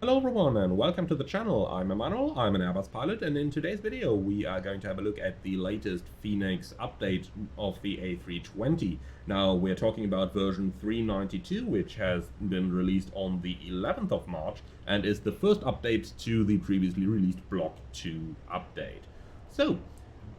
Hello everyone and welcome to the channel. I'm Emmanuel, I'm an Airbus pilot, and in today's video we are going to have a look at the latest Fenix update of the A320. Now we're talking about version 392, which has been released on the 11th of March and is the first update to the previously released Block 2 update. So,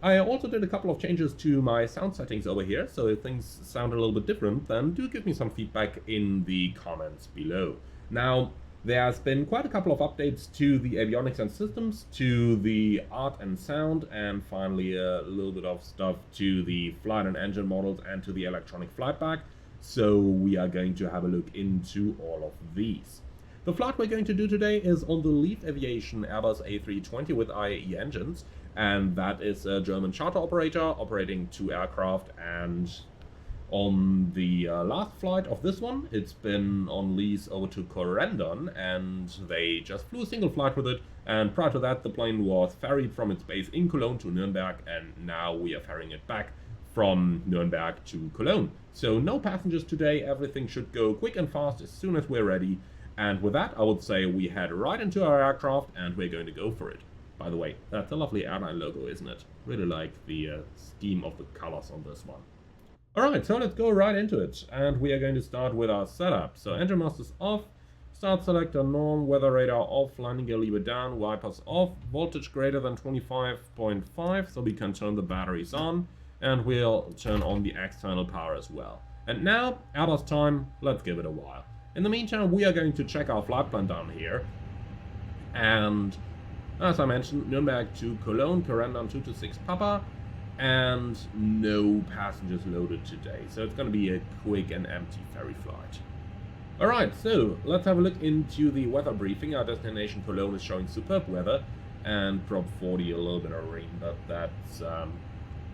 I also did a couple of changes to my sound settings over here, so if things sound a little bit different, then do give me some feedback in the comments below. Now, there's been quite a couple of updates to the avionics and systems, to the art and sound, and finally a little bit of stuff to the flight and engine models and to the electronic flight bag. So we are going to have a look into all of these. The flight we're going to do today is on the Leaf Aviation Airbus A320 with IAE engines, and that is a German charter operator operating 2 aircraft. And on the last flight of this one, it's been on lease over to Corendon, and they just flew a single flight with it. And prior to that, the plane was ferried from its base in Cologne to Nuremberg, and now we are ferrying it back from Nuremberg to Cologne. So no passengers today, everything should go quick and fast as soon as we're ready. And with that, I would say we head right into our aircraft and we're going to go for it. By the way, that's a lovely airline logo, isn't it? Really like the scheme of the colors on this one. Alright, so let's go right into it, and we are going to start with our setup. So engine masters off, start selector norm, weather radar off, landing gear lever down, wipers off, voltage greater than 25.5, so we can turn the batteries on, and we'll turn on the external power as well. And now, Airbus time, let's give it a while. In the meantime, we are going to check our flight plan down here, and as I mentioned, Nuremberg to Cologne, Corendon 226 Papa, and no passengers loaded today, so it's going to be a quick and empty ferry flight. Alright, so let's have a look into the weather briefing. Our destination Cologne is showing superb weather, and Prop 40 a little bit of rain, but that's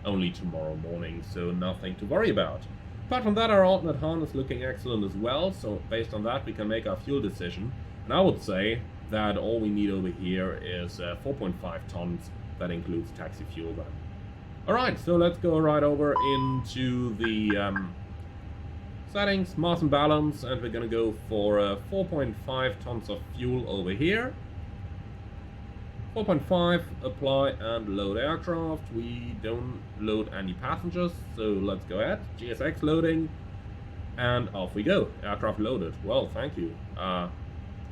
only tomorrow morning, so nothing to worry about. Apart from that, our alternate harness looking excellent as well, so based on that we can make our fuel decision. And I would say that all we need over here is 4.5 tons, that includes taxi fuel then. Alright, so let's go right over into the settings, mass and balance, and we're going to go for 4.5 tons of fuel over here. 4.5, apply and load aircraft. We don't load any passengers, so let's go ahead. GSX loading, and off we go. Aircraft loaded. Well, thank you. How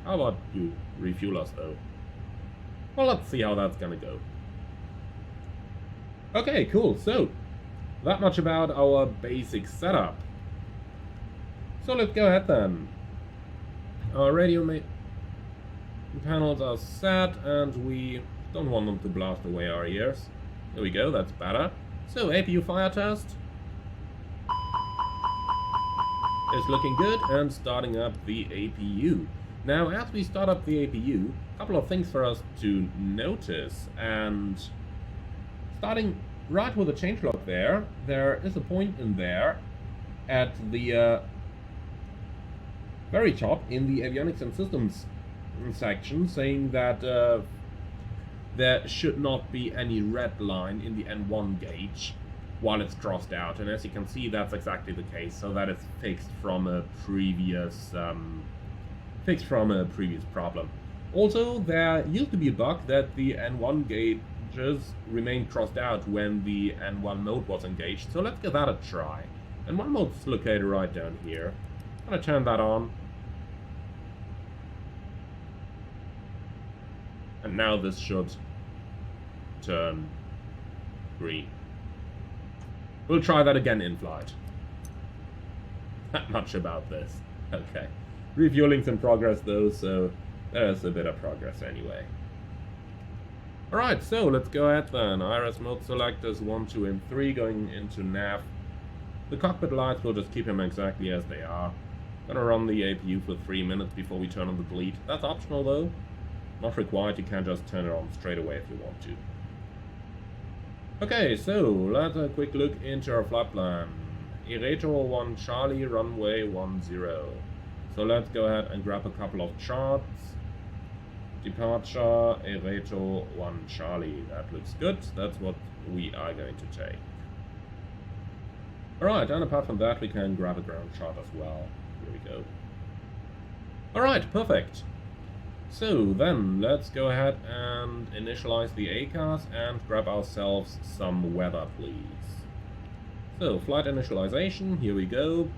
about you refuel us though? Well, let's see how that's going to go. Okay, cool, so that much about our basic setup. So let's go ahead then. Our radio panels are set, and we don't want them to blast away our ears. There we go, that's better. So APU fire test is looking good, and starting up the APU. Now, as we start up the APU, a couple of things for us to notice, and starting right with the changelog there is a point in there at the very top in the avionics and systems section saying that there should not be any red line in the N1 gauge while it's crossed out. And as you can see, that's exactly the case, so that is fixed from a previous problem. Also, there used to be a bug that the N1 gauge remained crossed out when the N1 mode was engaged, so let's give that a try. N1 mode's located right down here. I'm gonna turn that on. And now this should turn green. We'll try that again in flight. Not much about this. Okay. Refueling's in progress though, so there's a bit of progress anyway. Alright, so let's go ahead then. IRS mode selectors 1, 2, and 3 going into nav. The cockpit lights, will just keep them exactly as they are. Gonna run the APU for 3 minutes before we turn on the bleed. That's optional though. Not required, you can just turn it on straight away if you want to. Okay, so let's have a quick look into our flight plan. Ereto 1 Charlie, runway 10. So let's go ahead and grab a couple of charts. Departure, Ereto 1 Charlie. That looks good. That's what we are going to take. Alright, and apart from that, we can grab a ground chart as well. Here we go. Alright, perfect. So then, let's go ahead and initialize the ACARS and grab ourselves some weather, please. So, flight initialization, here we go.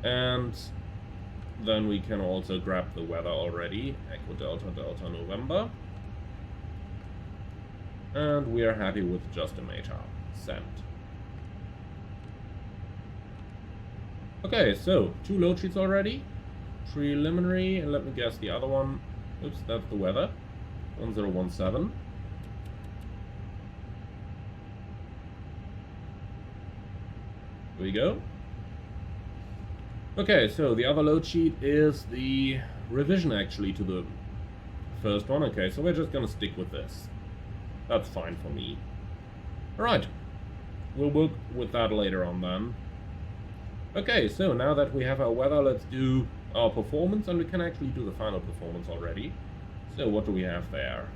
And then we can also grab the weather already. Echo Delta Delta November. And we are happy with just a META. Send. Okay, so 2 load sheets already. Preliminary, and let me guess the other one. Oops, that's the weather. 1017. Here we go. Okay, so the other load sheet is the revision actually to the first one. Okay, so we're just gonna stick with this. That's fine for me. Alright, we'll work with that later on then. Okay, so now that we have our weather, let's do our performance, and we can actually do the final performance already. So what do we have there?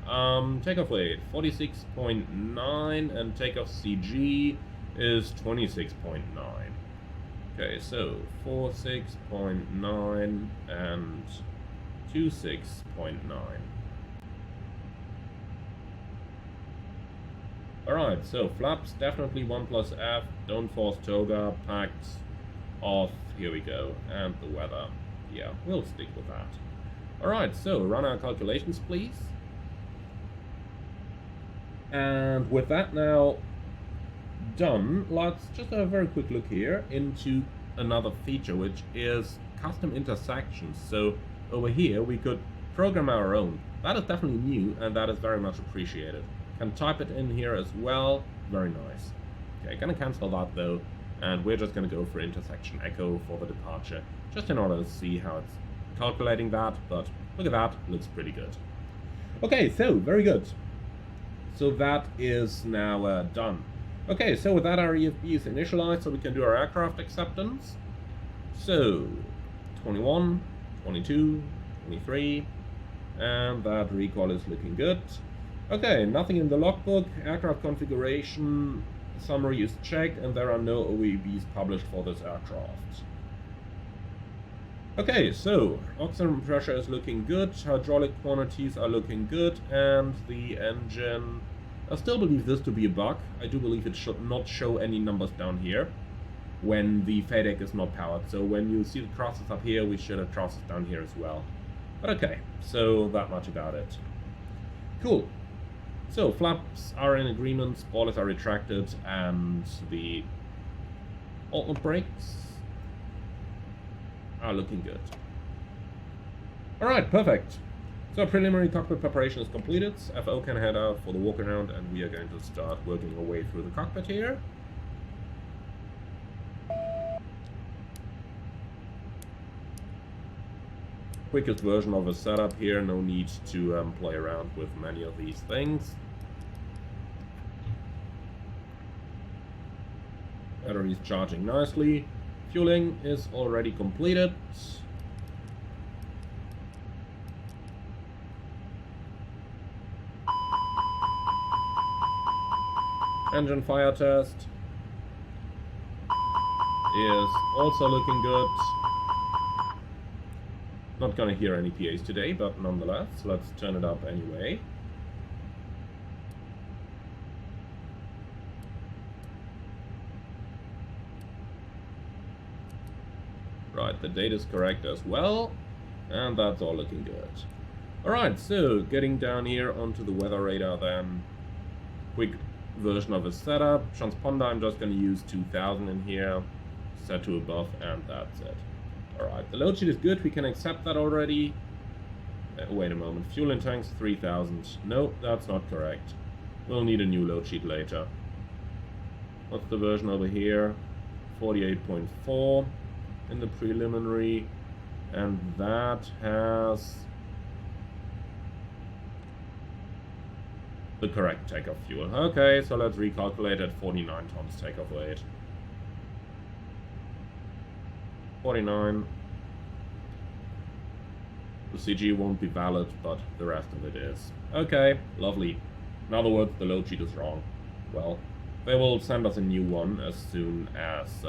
Takeoff weight 46.9 and takeoff CG is 26.9. Okay, so 46.9 and 26.9. Alright, so flaps definitely 1+F, don't force toga, packs off, here we go, and the weather. Yeah, we'll stick with that. Alright, so run our calculations, please. And with that now done, let's just have a very quick look here into another feature, which is custom intersections. So over here we could program our own. That is definitely new, and that is very much appreciated. Can type it in here as well. Very nice. Okay, gonna cancel that though, and we're just gonna go for intersection echo for the departure, just in order to see how it's calculating that. But look at that, looks pretty good. Okay, so very good. So that is now done. Okay, so with that our EFB is initialized, so we can do our aircraft acceptance. So 21, 22, 23, and that recall is looking good. Okay, nothing in the logbook. Aircraft configuration summary is checked, and there are no OEBs published for this aircraft. Okay, so oxygen pressure is looking good, hydraulic quantities are looking good, and the engine, I still believe this to be a bug. I do believe it should not show any numbers down here when the FADEC is not powered. So when you see the crosses up here, we should have crosses down here as well. But okay, so that much about it. Cool. So flaps are in agreement, spoilers are retracted, and the alternate brakes are looking good. Alright, perfect. So preliminary cockpit preparation is completed. FO can head out for the walk around, and we are going to start working our way through the cockpit here. Quickest version of a setup here, no need to play around with many of these things. Battery's charging nicely. Fueling is already completed. Engine fire test is also looking good. Not gonna hear any PAs today, but nonetheless, let's turn it up anyway. Right, the date is correct as well, and that's all looking good. Alright, so getting down here onto the weather radar then. Quick version of a setup. Transponder, I'm just gonna use 2000 in here, set to above, and that's it. Alright, the load sheet is good, we can accept that already. Wait a moment, fuel in tanks 3000. No, that's not correct. We'll need a new load sheet later. What's the version over here? 48.4 in the preliminary, and that has the correct takeoff fuel. Okay, so let's recalculate at 49 tons takeoff weight. 49. The CG won't be valid, but the rest of it is. Okay, lovely. In other words, the load sheet is wrong. Well, they will send us a new one as soon as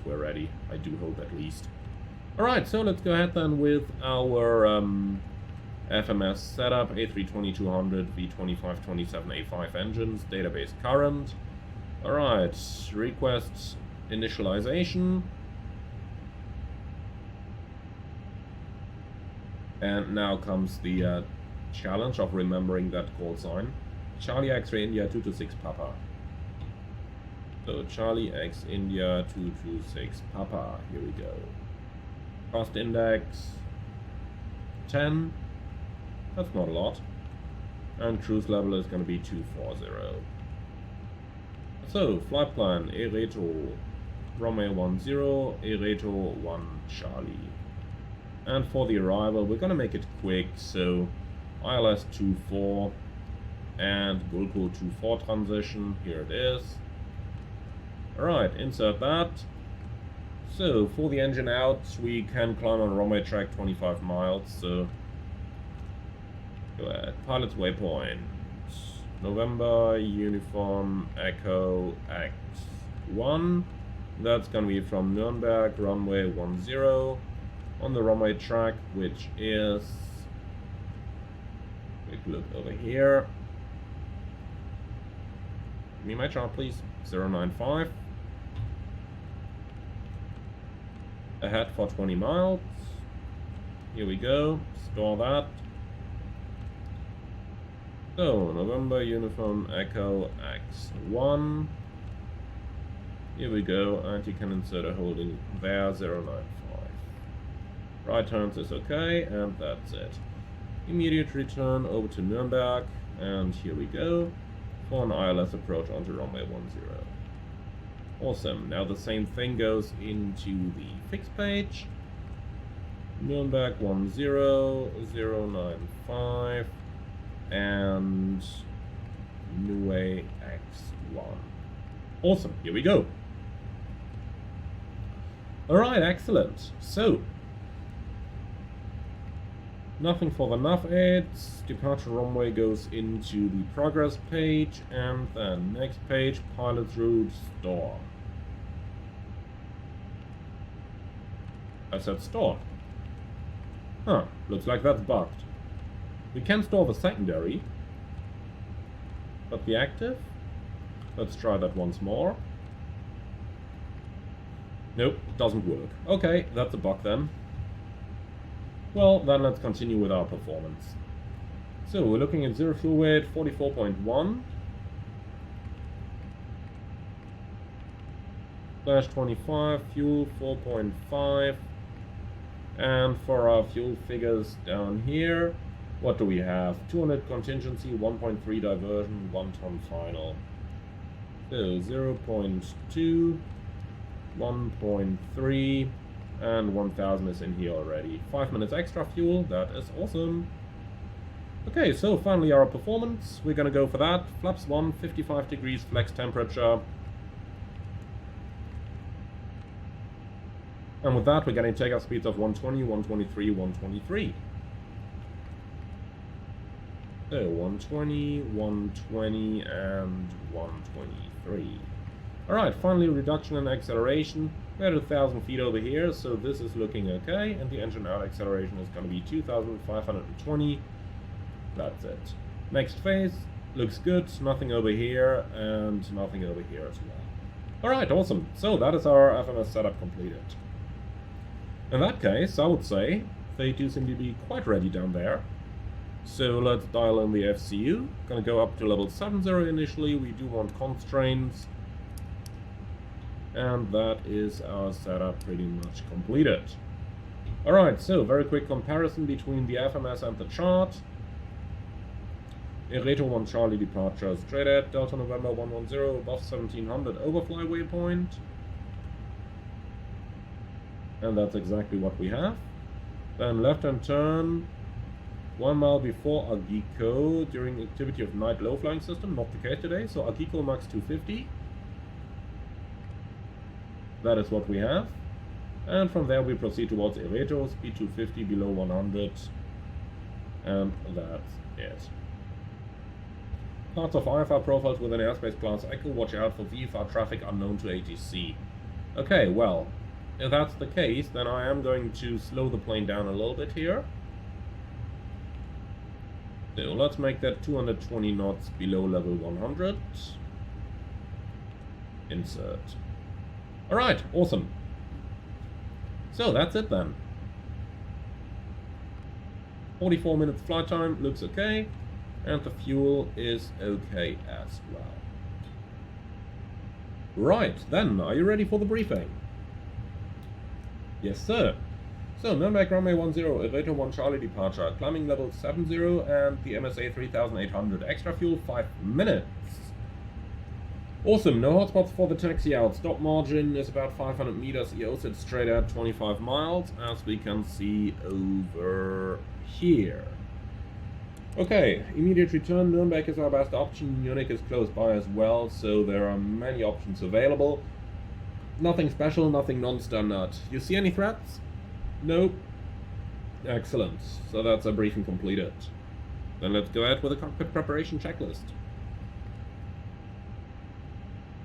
we're ready. I do hope, at least. Alright, so let's go ahead then with our FMS setup, A320-200 V2527A5 engines, database current. Alright, request initialization. And now comes the challenge of remembering that call sign. Charlie X-Ray India 226 Papa. So Charlie X India 226 Papa, here we go. Cost index 10, that's not a lot. And cruise level is going to be 240. So, flight plan, Ereto, Romeo 10, Ereto 1 Charlie. And for the arrival, we're going to make it quick, so ILS 24 and Gulco 24 transition, here it is. Alright, insert that. So, for the engine out, we can climb on runway track 25 miles, so go ahead. Pilot's waypoint. November, Uniform, Echo, X1. That's going to be from Nuremberg, runway 10, on the runway track, which is... Quick look over here. Give me my chart, please. 095. Ahead for 20 miles. Here we go. Store that. So, November, Uniform, Echo, X1. Here we go, and you can insert a holding there, 095. Right turns is okay, and that's it. Immediate return over to Nuremberg, and here we go, for an ILS approach onto runway 10. Awesome, now the same thing goes into the fixed page. Nuremberg 10095 and Niue X1. Awesome, here we go. Alright, excellent. So, nothing for the nav aids. Departure runway goes into the progress page, and then next page, pilot's route, store. I said store. Huh, looks like that's bugged. We can store the secondary, but the active? Let's try that once more. Nope, doesn't work. Okay, that's a bug then. Well, then let's continue with our performance. So, we're looking at 0 fuel weight, 44.1. Slash 25, fuel 4.5. And for our fuel figures down here, what do we have? 200 contingency, 1.3 diversion, 1 ton final. So 0.2, 1.3, and 1000 is in here already. 5 minutes extra fuel, that is awesome. Okay, so finally our performance. We're gonna go for that. Flaps 1, 55 degrees flex temperature. And with that, we're getting takeoff speeds of 120, 123, 123. So 120, 120, and 123. Alright, finally reduction in acceleration. We're at 1,000 feet over here, so this is looking okay. And the engine out acceleration is going to be 2,520. That's it. Next phase, looks good. Nothing over here, and nothing over here as well. Alright, awesome. So that is our FMS setup completed. In that case, I would say they do seem to be quite ready down there. So let's dial in the FCU. Gonna go up to level 70 initially. We do want constraints. And that is our setup pretty much completed. Alright, so very quick comparison between the FMS and the chart. Ereto 1 Charlie departure straight at Delta November 110 above 1700 overfly waypoint. And that's exactly what we have. Then left-hand turn 1 mile before Agiko during activity of night low flying system, not the case today, so Agiko max 250. That is what we have. And from there we proceed towards Ereto, speed 250 below 100. And that's it. Parts of IFR profiles within airspace class Echo, watch out for VFR traffic unknown to ATC. Okay, well, If that's the case, then I am going to slow the plane down a little bit here. So let's make that 220 knots below level 100. Insert. Alright, awesome. So that's it then. 44 minutes flight time, looks okay. And the fuel is okay as well. Right, then, are you ready for the briefing? Yes, sir. So, Nürnberg runway 10, Ereto 1 Charlie departure, climbing level 70 and the MSA 3800. Extra fuel 5 minutes. Awesome, no hotspots for the taxi out. Stop margin is about 500 meters. EO sits straight at 25 miles, as we can see over here. Okay, immediate return. Nürnberg is our best option. Munich is close by as well, so there are many options available. Nothing special, nothing non-standard. You see any threats? Nope. Excellent. So that's a briefing completed. Then let's go ahead with a cockpit preparation checklist.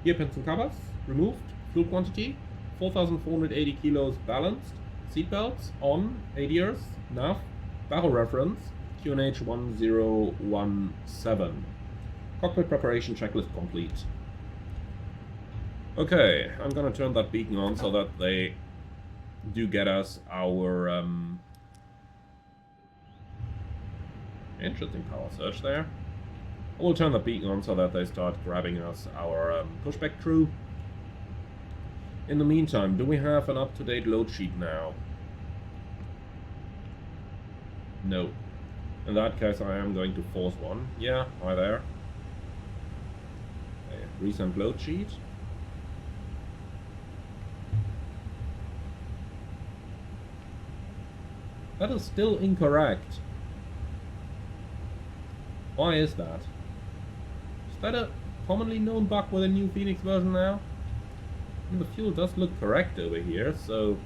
Gear pins and covers removed. Fuel quantity 4,480 kilos balanced. Seatbelts on. ADRs. nav. Barrel reference. QNH 1017. Cockpit preparation checklist complete. Okay, I'm gonna turn that beacon on so that they do get us our interesting power surge there. I will turn the beacon on so that they start grabbing us our pushback crew. In the meantime, do we have an up-to-date load sheet now? No. In that case, I am going to force one. Yeah, hi there. Okay, recent load sheet. That is still incorrect. Why is that? Is that a commonly known bug with a new Phoenix version now? And the fuel does look correct over here, so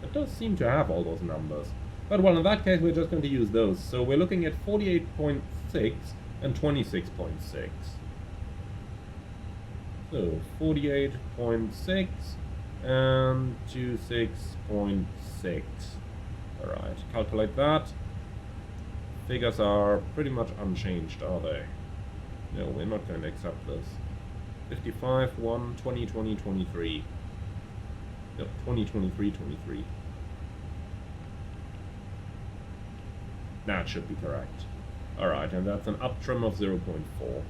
it does seem to have all those numbers. But well, in that case, we're just going to use those. So we're looking at 48.6 and 26.6. So 48.6 and 26.6. Alright, calculate that. Figures are pretty much unchanged, are they? No, we're not going to accept this. 55, 1, 20, 20, 23. Yep, 20, 23, 23. That should be correct. Alright, and that's an up trim of 0.4.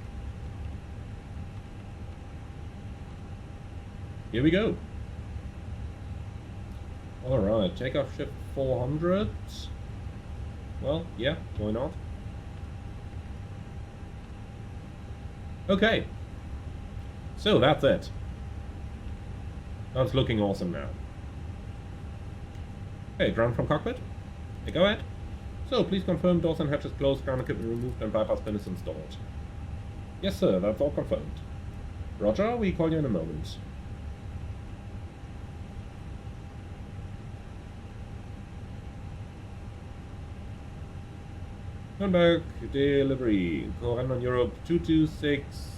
Here we go. Alright, takeoff shift 400. Well, yeah, why not? Okay. So that's it. That's looking awesome now. Okay, ground from cockpit. Okay, go ahead. So, please confirm doors and hatches closed, ground equipment removed, and bypass pin is installed. Yes, sir, that's all confirmed. Roger, we call you in a moment. Nürnberg delivery. Corendon Europe 226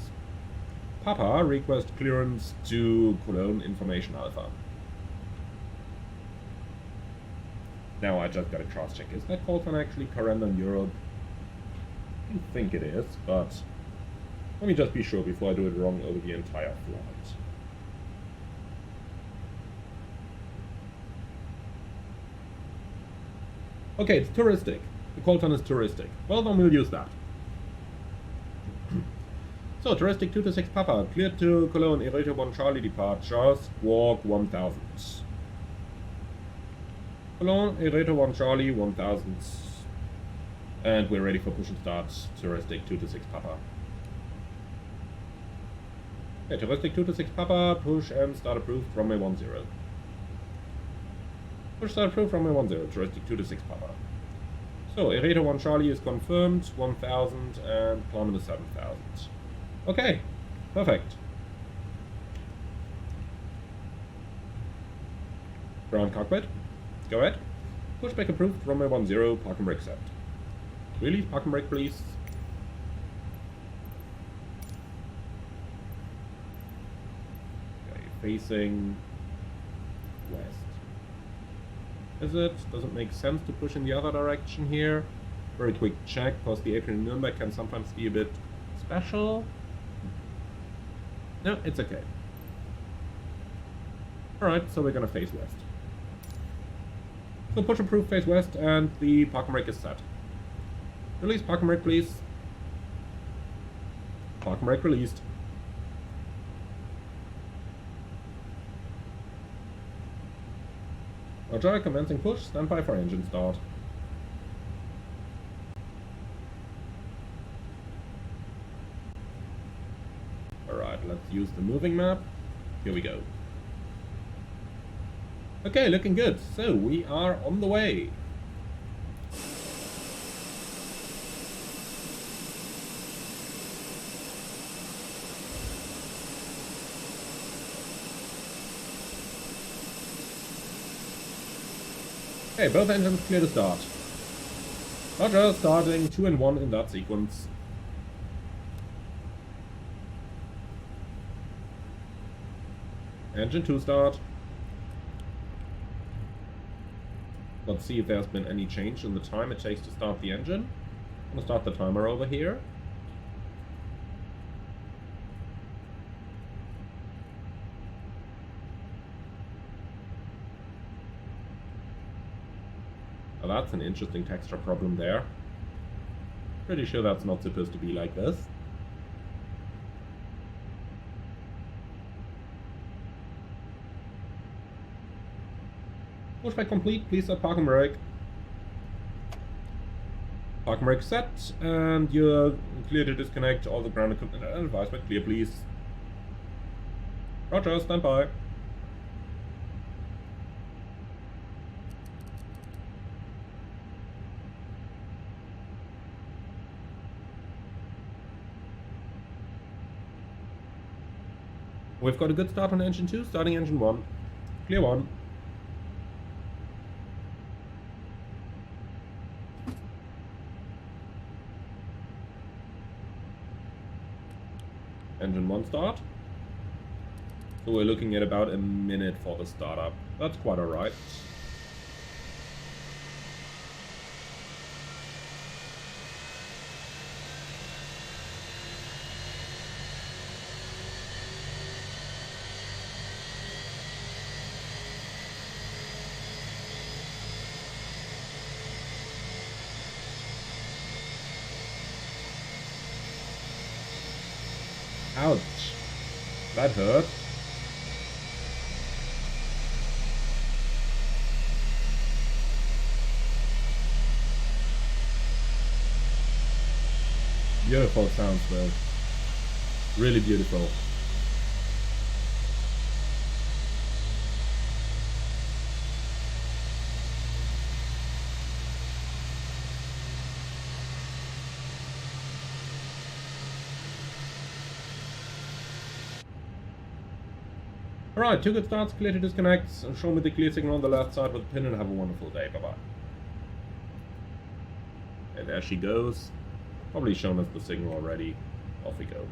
Papa, request clearance to Cologne Information Alpha. Now I just gotta cross check. Is that called one actually Corendon Europe? I don't think it is, but let me just be sure before I do it wrong over the entire flight. Okay, it's touristic. The Colton is touristic. Well, then we'll use that. So, touristic 226 Papa, cleared to Cologne, Ereto 1 Charlie departure, squawk 1000. Cologne, Ereto 1 Charlie, 1000. And we're ready for push and start, touristic 226 Papa. Okay, touristic 226 Papa, push and start approved, runway 10. Push start approved, runway 10, touristic 226 Papa. So, Ereto 1 Charlie is confirmed, 1000, and climbing to 7000. Okay, perfect. Ground cockpit, go ahead. Pushback approved, runway 10, park and brake set. Really? Park and brake, please. Okay, facing west. Is it? Does it make sense to push in the other direction here? Very quick check, because the April in Nuremberg can sometimes be a bit special. No, it's okay. Alright, so we're gonna face west. So push approved, face west, and the parking brake is set. Release parking brake, please. Parking brake released. Roger, commencing push, stand by for engine start. Alright, let's use the moving map. Here we go. Okay, looking good. So, we are on the way. Okay, both engines clear to start. Roger, starting 2 and 1 in that sequence. Engine 2 start. Let's see if there's been any change in the time it takes to start the engine. I'm gonna start the timer over here. Now that's an interesting texture problem there. Pretty sure that's not supposed to be like this. Pushback complete, please set parking brake. Parking brake set, and you're clear to disconnect all the ground equipment and advisement. Clear, please. Roger, stand by. We've got a good start on engine 2, starting engine 1. Clear 1. Engine 1 start. So we're looking at about a minute for the startup. That's quite alright. Ouch. That hurt. Beautiful sounds though. Really beautiful. Alright, 2 good starts, clear to disconnect. Show me the clear signal on the left side with the pin and have a wonderful day. Bye bye. And there she goes. Probably shown us the signal already. Off we go.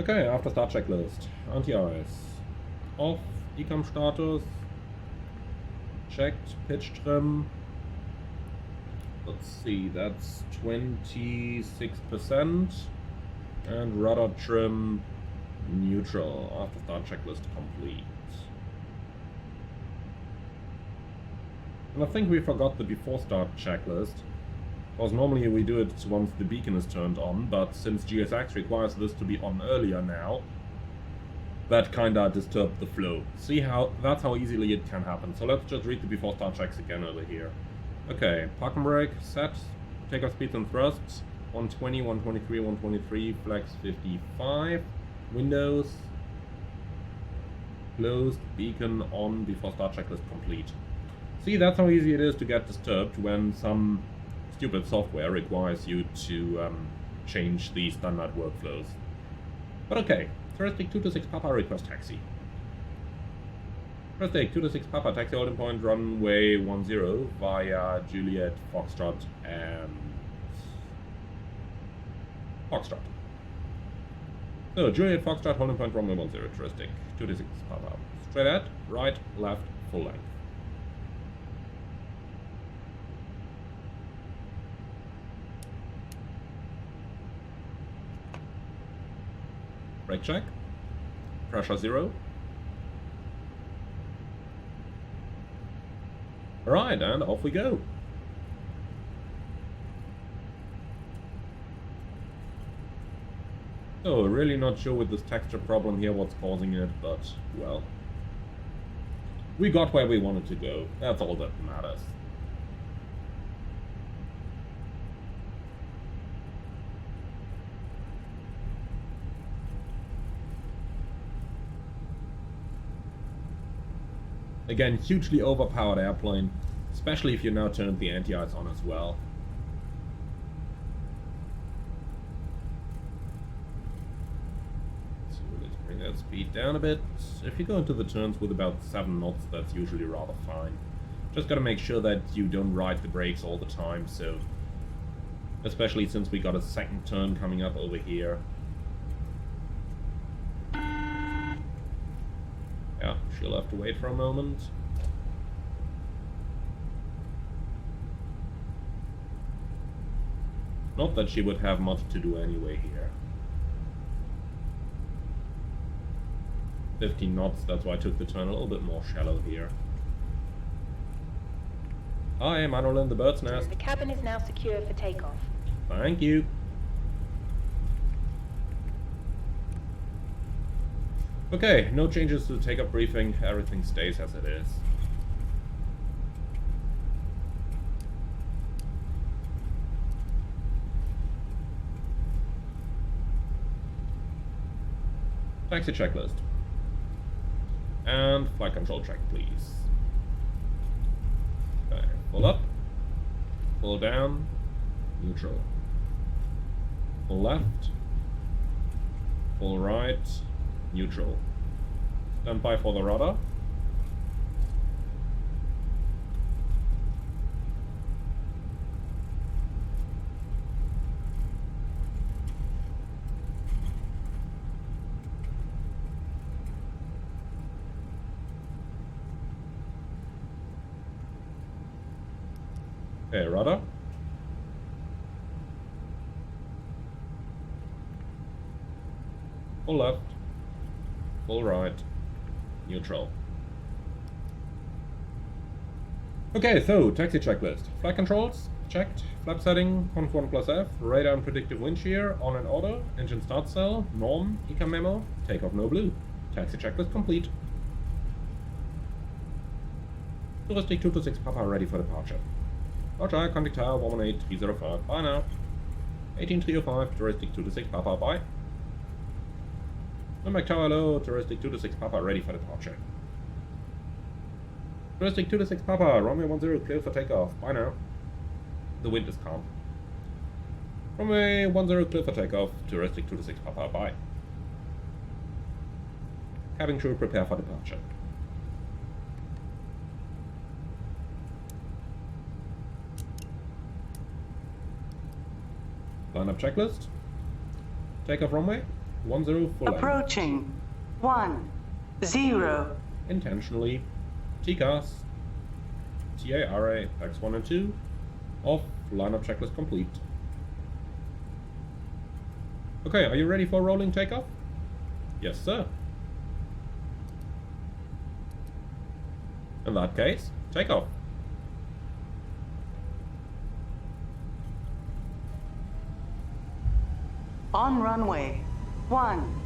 Okay, after start checklist. Anti-ice. Off, Ecom status. Checked, pitch trim. Let's see, that's 26%. And rudder trim neutral. After start checklist complete. And I think we forgot the before start checklist. Because normally we do it once the beacon is turned on, but since GSX requires this to be on earlier now, that kinda disturbed the flow. See how, that's how easily it can happen. So let's just read the before start checks again over here. Okay, parking brake, set, takeoff speeds and thrusts, 120, 123, 123, flex 55, windows, closed, beacon on, before start checklist complete. See, that's how easy it is to get disturbed when some stupid software requires you to change the standard workflows. But okay, Touristic 226 Papa request taxi. Touristic 226 Papa taxi holding point runway 10 via Juliet, Foxtrot and Foxtrot. So Juliet, Foxtrot, holding point runway 10, Touristic 226 Papa. Straight ahead, right, left, full length. Brake check. Pressure 0. Alright, and off we go. So, really not sure with this texture problem here what's causing it, but, well, we got where we wanted to go. That's all that matters. Again, hugely overpowered airplane, especially if you now turn the anti-ice on as well. So let's bring that speed down a bit. If you go into the turns with about 7 knots, that's usually rather fine. Just gotta make sure that you don't ride the brakes all the time, so... especially since we got a second turn coming up over here. Yeah, she'll have to wait for a moment. Not that she would have much to do anyway here. 15 knots, that's why I took the turn a little bit more shallow here. Hi, Manuel in the bird's nest. The cabin is now secure for takeoff. Thank you. Okay, no changes to the takeoff briefing, everything stays as it is. Taxi checklist. And flight control check, please. Okay, pull up, pull down, neutral. Pull left, pull right, neutral. Stand by for the rudder. Okay, rudder. Pull left. Full right, neutral. Okay, so taxi checklist. Flight controls, checked. Flap setting, conf 1 plus F. Radar and predictive wind shear, on and order. Engine start cell, norm, ECA memo. Takeoff no blue. Taxi checklist complete. Touristic 226 Papa ready for departure. Roger, contact tower 118305. Bye now. 18305, Touristic 226 Papa, bye. Number tower low, Touristic 226 Papa ready for departure. Touristic 226 Papa, runway 10 clear for takeoff. Bye now. The wind is calm. Runway 10 clear for takeoff, Touristic 226 Papa, bye. Cabin crew prepare for departure. Lineup checklist. Takeoff runway 10 full length. Approaching 10. Intentionally. TCAS. TARA, PAX 1 and 2. Off. Lineup checklist complete. Okay, are you ready for rolling takeoff? Yes, sir. In that case, takeoff. On runway 10.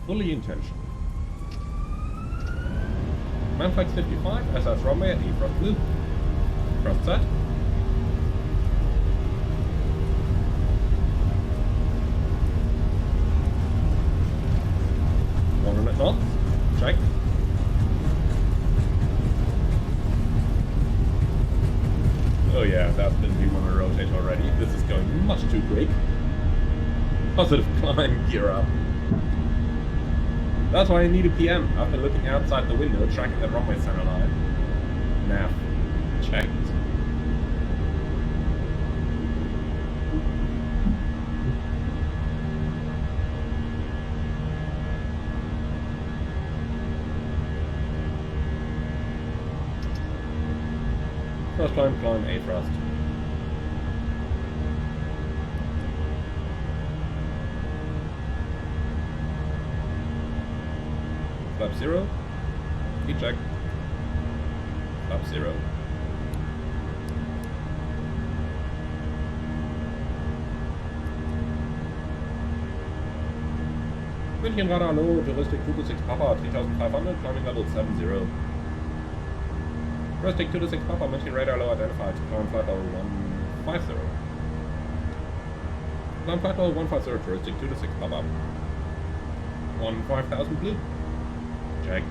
Fully intentional. Manflex 55, SS runway at E Frost Blue. Thrust set. Knots. Check. Oh yeah, that's been we want to rotate already. This is going much too quick. Positive climb, gear up. That's why I need a PM. I've been looking outside the window, tracking the runway center line. Nav. Checked. First climb, climb A thrust. Flap 0. Speed check. Flap 0. München Radar low, Touristic 226 Papa, 3500, climbing level 70. Touristic 226 Papa, München Radar low identified, climb flight level 150. Climb flight level 150, Touristic 226 Papa. 5000 blue. Check.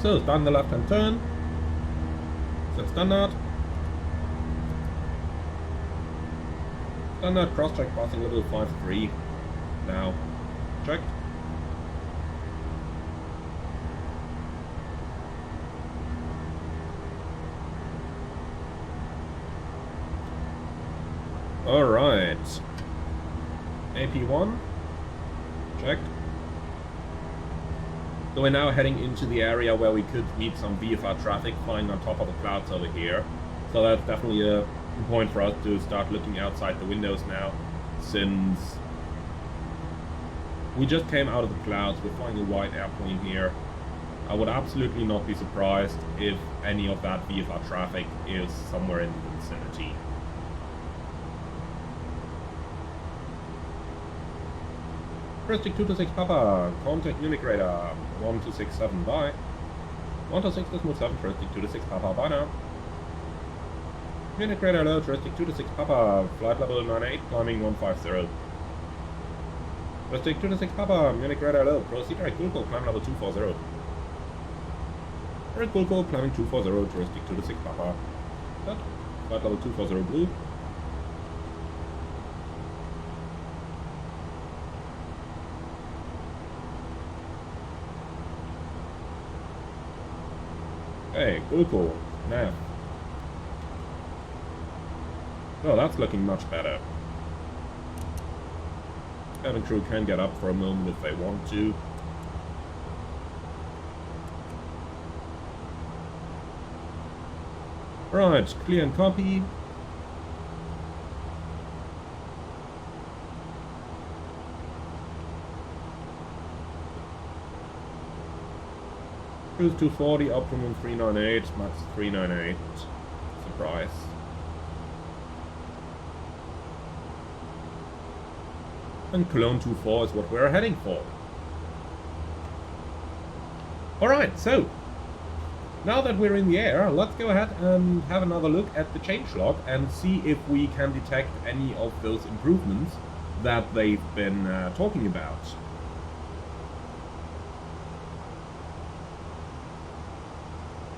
So, start the left-hand turn. Set standard. Standard cross-check passing level 5-3. Now, checked. Alright. AP1. Checked. So we're now heading into the area where we could meet some VFR traffic flying on top of the clouds over here. So that's definitely a point for us to start looking outside the windows now, since we just came out of the clouds. We're flying a wide airplane here. I would absolutely not be surprised if any of that VFR traffic is somewhere in the vicinity. Touristic 226 Papa, contact Munich radar 1267, bye. 126.7, Touristic 226 Papa, bye now. Munich radar low, Touristic 226 Papa, flight level 98, climbing 150. Touristic 226 Papa, Munich radar low, proceed right Gulko, climb level 240. Right Gulko, climbing 240, Touristic 226 Papa. Set. Flight level 240 blue. Hey, Gulko, nav. Oh, that's looking much better. Cabin crew can get up for a moment if they want to. Right, clear and copy. Cruise 240, optimum 398, max 398. Surprise. And Cologne 24 is what we're heading for. Alright, so now that we're in the air, let's go ahead and have another look at the changelog and see if we can detect any of those improvements that they've been talking about.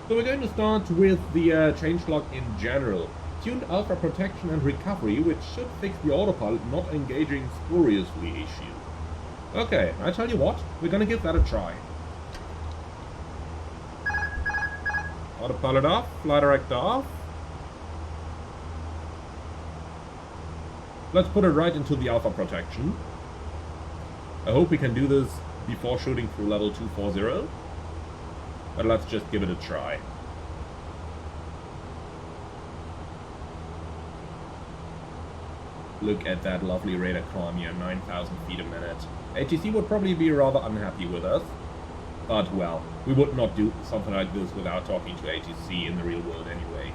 So we're going to start with the changelog in general. Tuned alpha protection and recovery, which should fix the autopilot not engaging spuriously issue. Okay, I tell you what, we're gonna give that a try. Autopilot off, flight director off. Let's put it right into the alpha protection. I hope we can do this before shooting through level 240. But let's just give it a try. Look at that lovely rate of climb here, 9,000 feet a minute. ATC would probably be rather unhappy with us. But, well, we would not do something like this without talking to ATC in the real world anyway.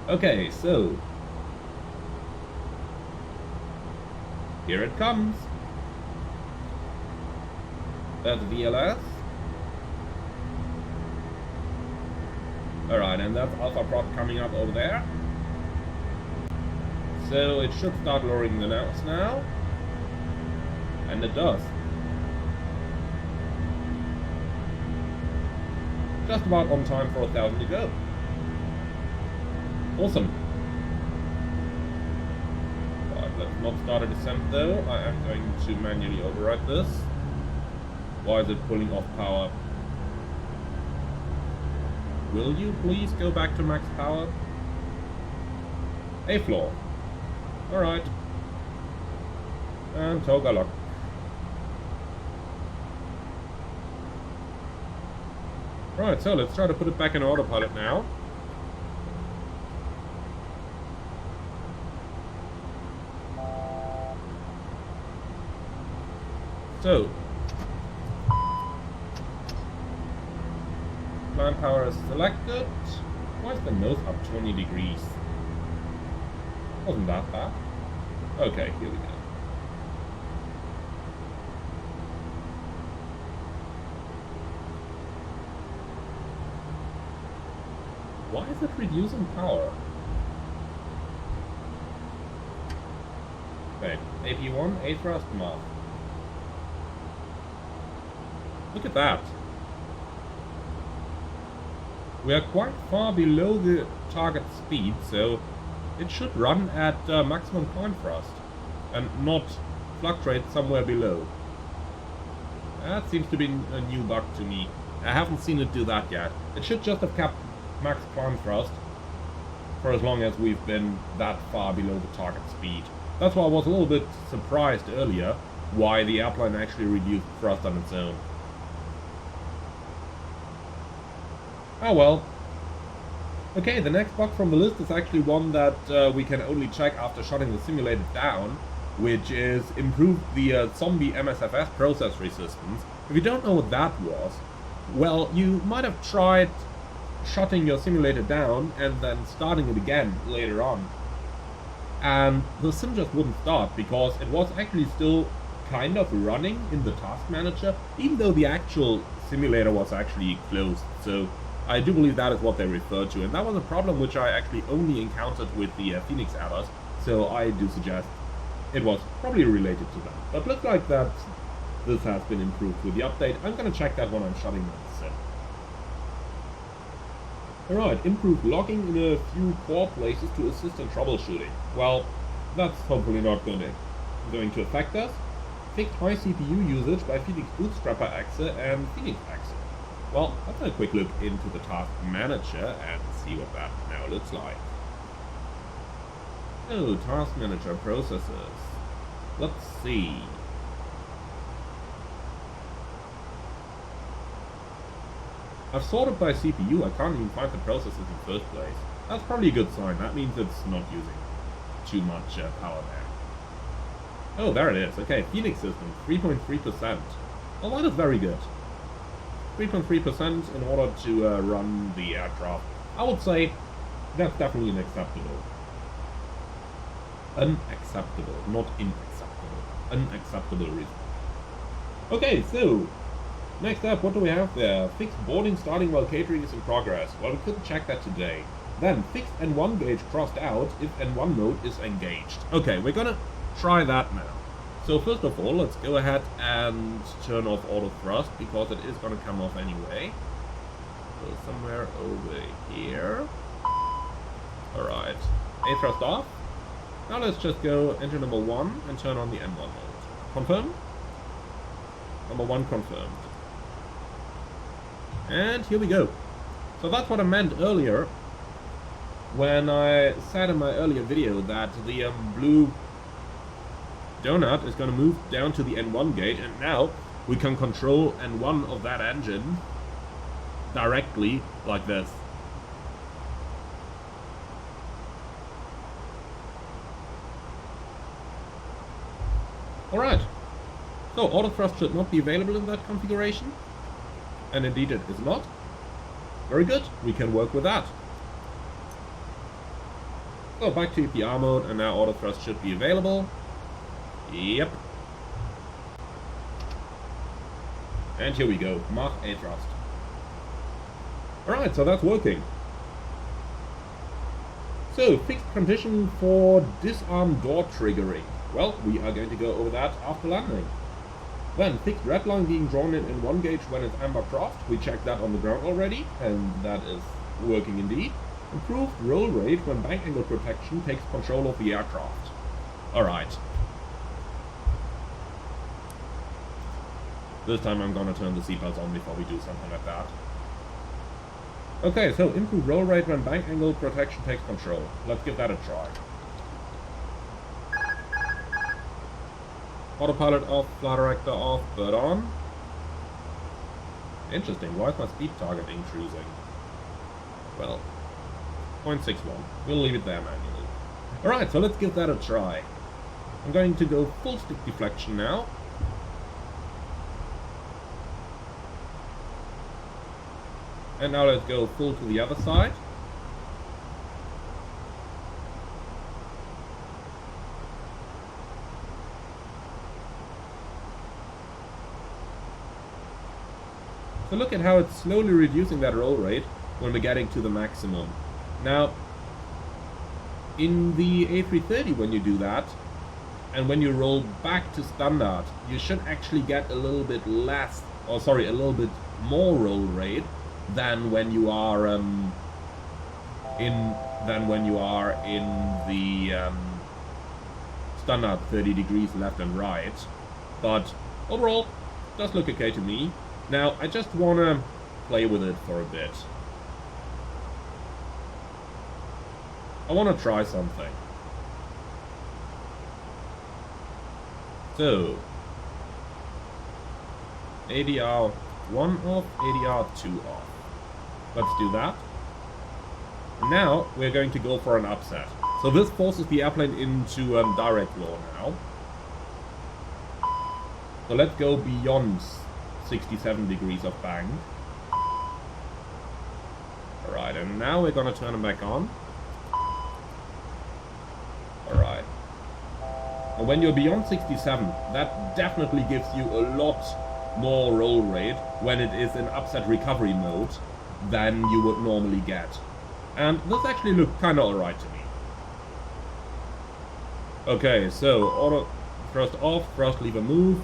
Okay, so here it comes. That's VLS. Alright, and that's Alpha Prop coming up over there. So it should start lowering the nose now. And it does. Just about on time for 1,000 to go. Awesome. Right, let's not start a descent though. I am going to manually override this. Why is it pulling off power? Will you please go back to max power? A floor. Alright. And toga lock. Right, so let's try to put it back in autopilot now. So, climb power is selected. Why is the nose up 20 degrees? Wasn't that bad. Okay, here we go. Why is it reducing power? Okay, AP1, A thrust mark. Look at that. We are quite far below the target speed, so it should run at maximum climb thrust and not fluctuate somewhere below. That seems to be a new bug to me. I haven't seen it do that yet. It should just have kept max climb thrust for as long as we've been that far below the target speed. That's why I was a little bit surprised earlier why the airplane actually reduced thrust on its own. Oh well. Okay, the next bug from the list is actually one that we can only check after shutting the simulator down, which is improve the zombie MSFS process resistance. If you don't know what that was, well, you might have tried shutting your simulator down and then starting it again later on. And the sim just wouldn't start because it was actually still kind of running in the task manager, even though the actual simulator was actually closed. So I do believe that is what they referred to, and that was a problem which I actually only encountered with the Fenix Airbus, so I do suggest it was probably related to that. But looks like that this has been improved with the update. I'm going to check that when I'm shutting the sim. Alright, improved logging in a few core places to assist in troubleshooting. Well, that's hopefully not going to affect us. Fixed high CPU usage by Phoenix Bootstrapper Exe and Phoenix Exe. Well, let's have a quick look into the task manager and see what that now looks like. So, task manager processes. Let's see. I've sorted by CPU, I can't even find the processes in the first place. That's probably a good sign, that means it's not using too much power there. Oh, there it is. Okay, Phoenix system, 3.3%. Well, that is very good. 3.3% in order to run the aircraft. I would say that's definitely an acceptable. Unacceptable, not unacceptable. Unacceptable reason. Okay, so next up, what do we have there? Fixed boarding starting while catering is in progress. Well, we couldn't check that today. Then, fixed N1 gauge crossed out if N1 mode is engaged. Okay, we're gonna try that now. So first of all, let's go ahead and turn off auto thrust, because it is gonna come off anyway. So somewhere over here. Alright. A thrust off. Now let's just go enter number 1 and turn on the N1 mode. Confirm. Number 1 confirmed. And here we go. So that's what I meant earlier when I said in my earlier video that the blue donut is going to move down to the N1 gauge, and now we can control N1 of that engine directly like this. Alright, so auto thrust should not be available in that configuration, and indeed it is not. Very good, we can work with that. So back to EPR mode, and now auto thrust should be available. Yep. And here we go, Mach A thrust. Alright, so that's working. So, fixed condition for disarm door triggering. Well, we are going to go over that after landing. Then, fixed red line being drawn in one gauge when it's amber crossed. We checked that on the ground already, and that is working indeed. Improved roll rate when bank angle protection takes control of the aircraft. Alright. This time I'm gonna turn the seatbelts on before we do something like that. Okay, so improved roll rate when bank angle protection takes control. Let's give that a try. Autopilot off, flight director off, but on. Interesting, why is my speed target increasing? Well, 0.61. We'll leave it there manually. Alright, so let's give that a try. I'm going to go full stick deflection now. And now let's go full to the other side. So look at how it's slowly reducing that roll rate when we're getting to the maximum. Now, in the A330 when you do that, and when you roll back to standard, you should actually get a little bit less, or sorry, a little bit more roll rate than when you are in the standard 30 degrees left and right. But overall, it does look okay to me. Now, I just want to play with it for a bit. I want to try something. So, ADR 1 off, ADR 2 off. Let's do that. Now, we're going to go for an upset. So this forces the airplane into direct low now. So let's go beyond 67 degrees of bank. Alright, and now we're gonna turn them back on. Alright. And when you're beyond 67, that definitely gives you a lot more roll rate when it is in upset recovery mode than you would normally get. And this actually looked kinda alright to me. Okay, so auto thrust off, thrust lever move.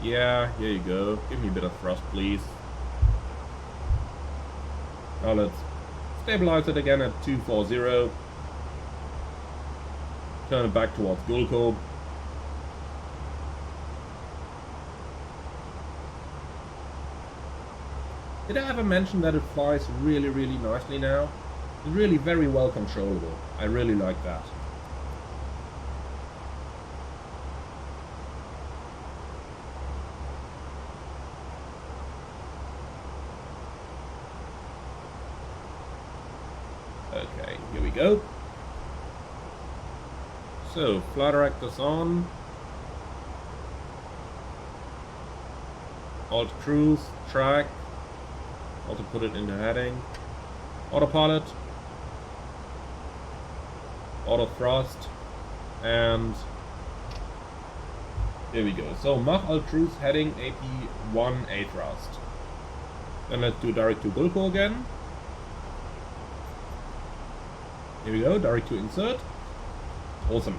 Yeah, here you go. Give me a bit of thrust, please. Now let's stabilize it again at 240. Turn it back towards Gulko. Did I ever mention that it flies really, really nicely now? It's really very well controllable. I really like that. Okay, here we go. So, flight director's on. Alt cruise, track. Also put it into heading. Autopilot. Auto thrust. And here we go. So, Mach alt cruise, heading AP1 A thrust. Then let's do direct to Gulko again. Here we go, direct to insert. Awesome.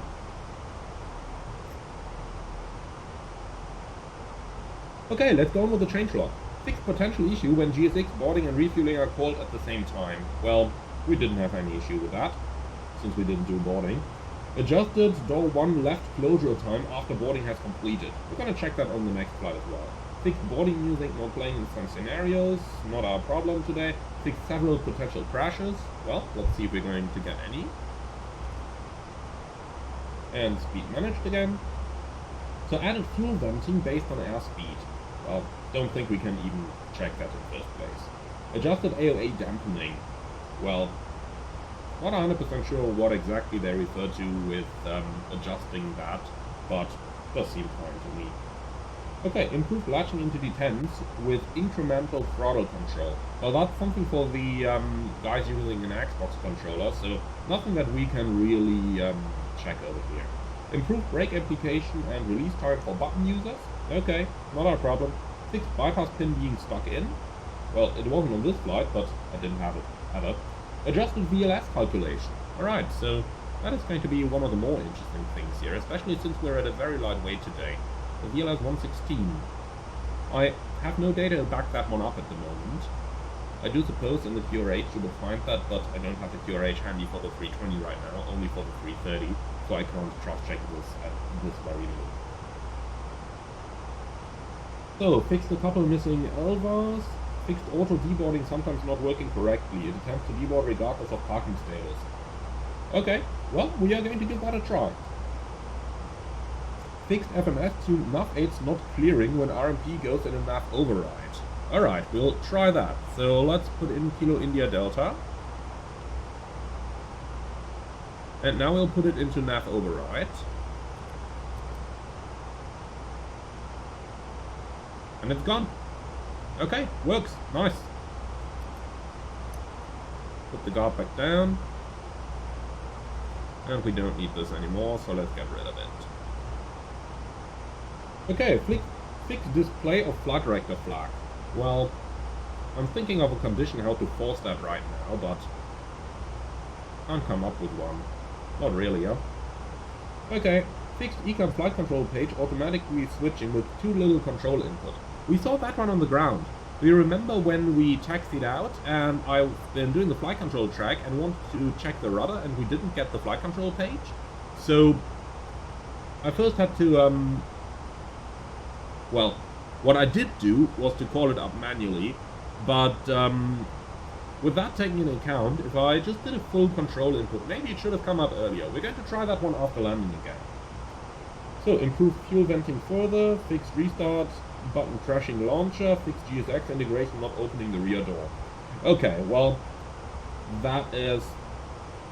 Okay, let's go on with the changelog. Fixed potential issue when GSX boarding and refueling are called at the same time. Well, we didn't have any issue with that, since we didn't do boarding. Adjusted door 1 left closure time after boarding has completed. We're gonna check that on the next flight as well. Fixed boarding music not playing in some scenarios, not our problem today. Fixed several potential crashes. Well, let's see if we're going to get any. And speed managed again. So added fuel venting based on airspeed. Well, don't think we can even check that in the first place. Adjusted AOA dampening. Well, not 100% sure what exactly they refer to with adjusting that, but does seem fine to me. Okay, improved latching into detents with incremental throttle control. Well, that's something for the guys using an Xbox controller, so nothing that we can really check over here. Improved brake application and release time for button users. Okay, not our problem. Fixed bypass pin being stuck in. Well, it wasn't on this flight, but I didn't have it ever. Adjusted VLS calculation. Alright, so that is going to be one of the more interesting things here, especially since we're at a very light weight today. The VLS 116. I have no data to back that one up at the moment. I do suppose in the QRH you would find that, but I don't have the QRH handy for the 320 right now, only for the 330, so I can't cross-check this at this very minute. So, fixed a couple missing elvas, fixed auto deboarding sometimes not working correctly. It attempts to deboard regardless of parking status. Okay, well, we are going to give that a try. Fixed FMS to nav 8's not clearing when RMP goes in a nav override. Alright, we'll try that. So let's put in Kilo India Delta. And now we'll put it into nav override. And it's gone. Okay, works. Nice. Put the guard back down. And we don't need this anymore, so let's get rid of it. Okay, fix display of flight director flag. Well, I'm thinking of a condition how to force that right now, but can't come up with one. Not really, huh? Okay, fixed econ flight control page automatically switching with too little control input. We saw that one on the ground. Do you remember when we taxied out and I've been doing the flight control track and wanted to check the rudder and we didn't get the flight control page? So I first had to, well, what I did do was to call it up manually, but with that taken into account, if I just did a full control input, maybe it should have come up earlier. We're going to try that one after landing again. So, improve fuel venting further, fix restart, button crashing launcher, fix GSX integration not opening the rear door. Okay, well, that is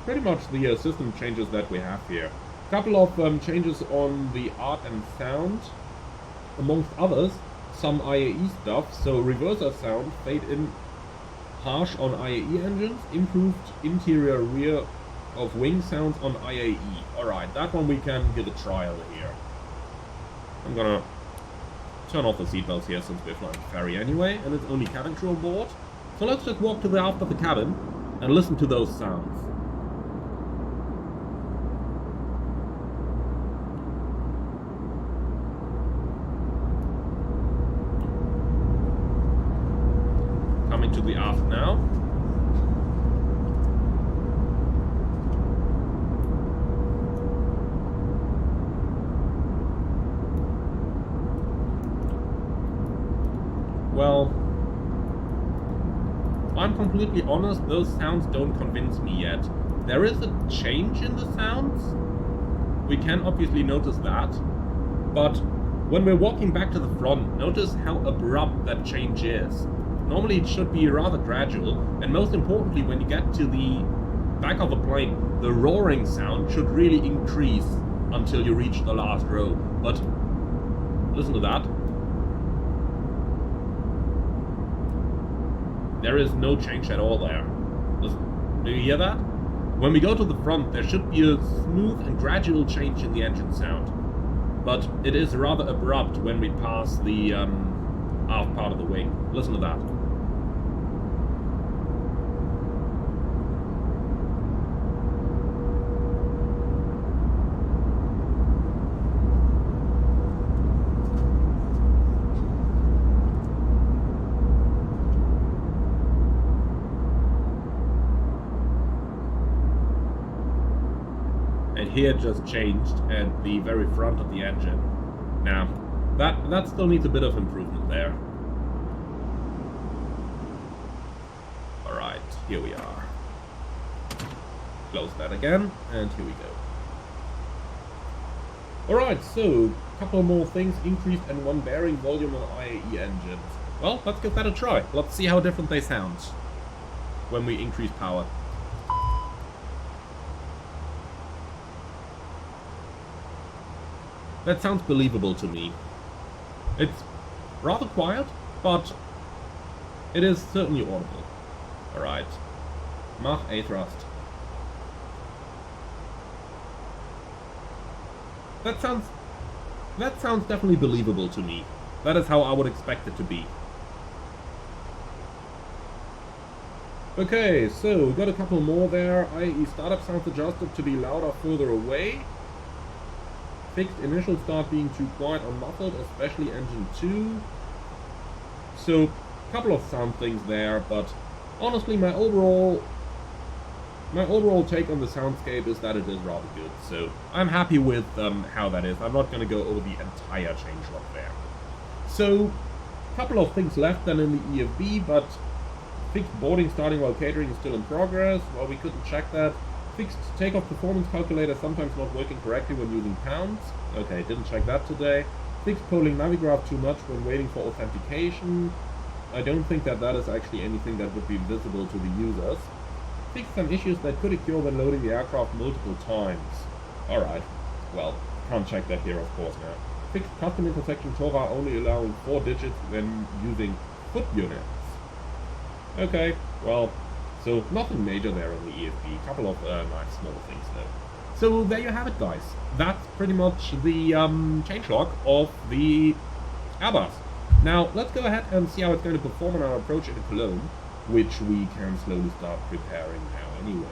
pretty much the system changes that we have here. A couple of changes on the art and sound, amongst others, some IAE stuff, so reverser sound, fade in harsh on IAE engines, improved interior rear of wing sounds on IAE. Alright, that one we can give a trial here. I'm gonna turn off the seatbelts here since we're flying ferry anyway, and it's only cabin crew on board. So let's just walk to the aft of the cabin and listen to those sounds. Coming to the aft now. Well, I'm completely honest, those sounds don't convince me yet. There is a change in the sounds. We can obviously notice that. But when we're walking back to the front, notice how abrupt that change is. Normally it should be rather gradual, and most importantly, when you get to the back of the plane, the roaring sound should really increase until you reach the last row. But listen to that. There is no change at all there. Listen, do you hear that? When we go to the front, there should be a smooth and gradual change in the engine sound. But it is rather abrupt when we pass the aft part of the wing. Listen to that. Here just changed at the very front of the engine. Now, that still needs a bit of improvement there. Alright, here we are. Close that again, and here we go. Alright, so, a couple more things. Increased N1 bearing volume on IAE engines. Well, let's give that a try. Let's see how different they sound when we increase power. That sounds believable to me. It's rather quiet, but it is certainly audible. Alright. Mach A thrust. That sounds definitely believable to me. That is how I would expect it to be. Okay, so we got a couple more there. IAE startup sounds adjusted to be louder further away. Fixed initial start being too quiet or muffled, especially engine 2. So, a couple of sound things there, but honestly, my overall take on the soundscape is that it is rather good. So, I'm happy with how that is. I'm not going to go over the entire changelog there. So, a couple of things left then in the EFB, but fixed boarding starting while catering is still in progress. Well, we couldn't check that. Fixed takeoff performance calculator sometimes not working correctly when using pounds. Okay, didn't check that today. Fixed polling navigraph too much when waiting for authentication. I don't think that is actually anything that would be visible to the users. Fixed some issues that could occur when loading the aircraft multiple times. Alright, well, can't check that here of course now. Fixed custom intersection TORA only allowing 4 digits when using foot units. Okay, well, so nothing major there on the EFB, couple of nice small things though. So there you have it guys, that's pretty much the changelog of the Airbus. Now let's go ahead and see how it's going to perform on our approach into Cologne, which we can slowly start preparing now anyway.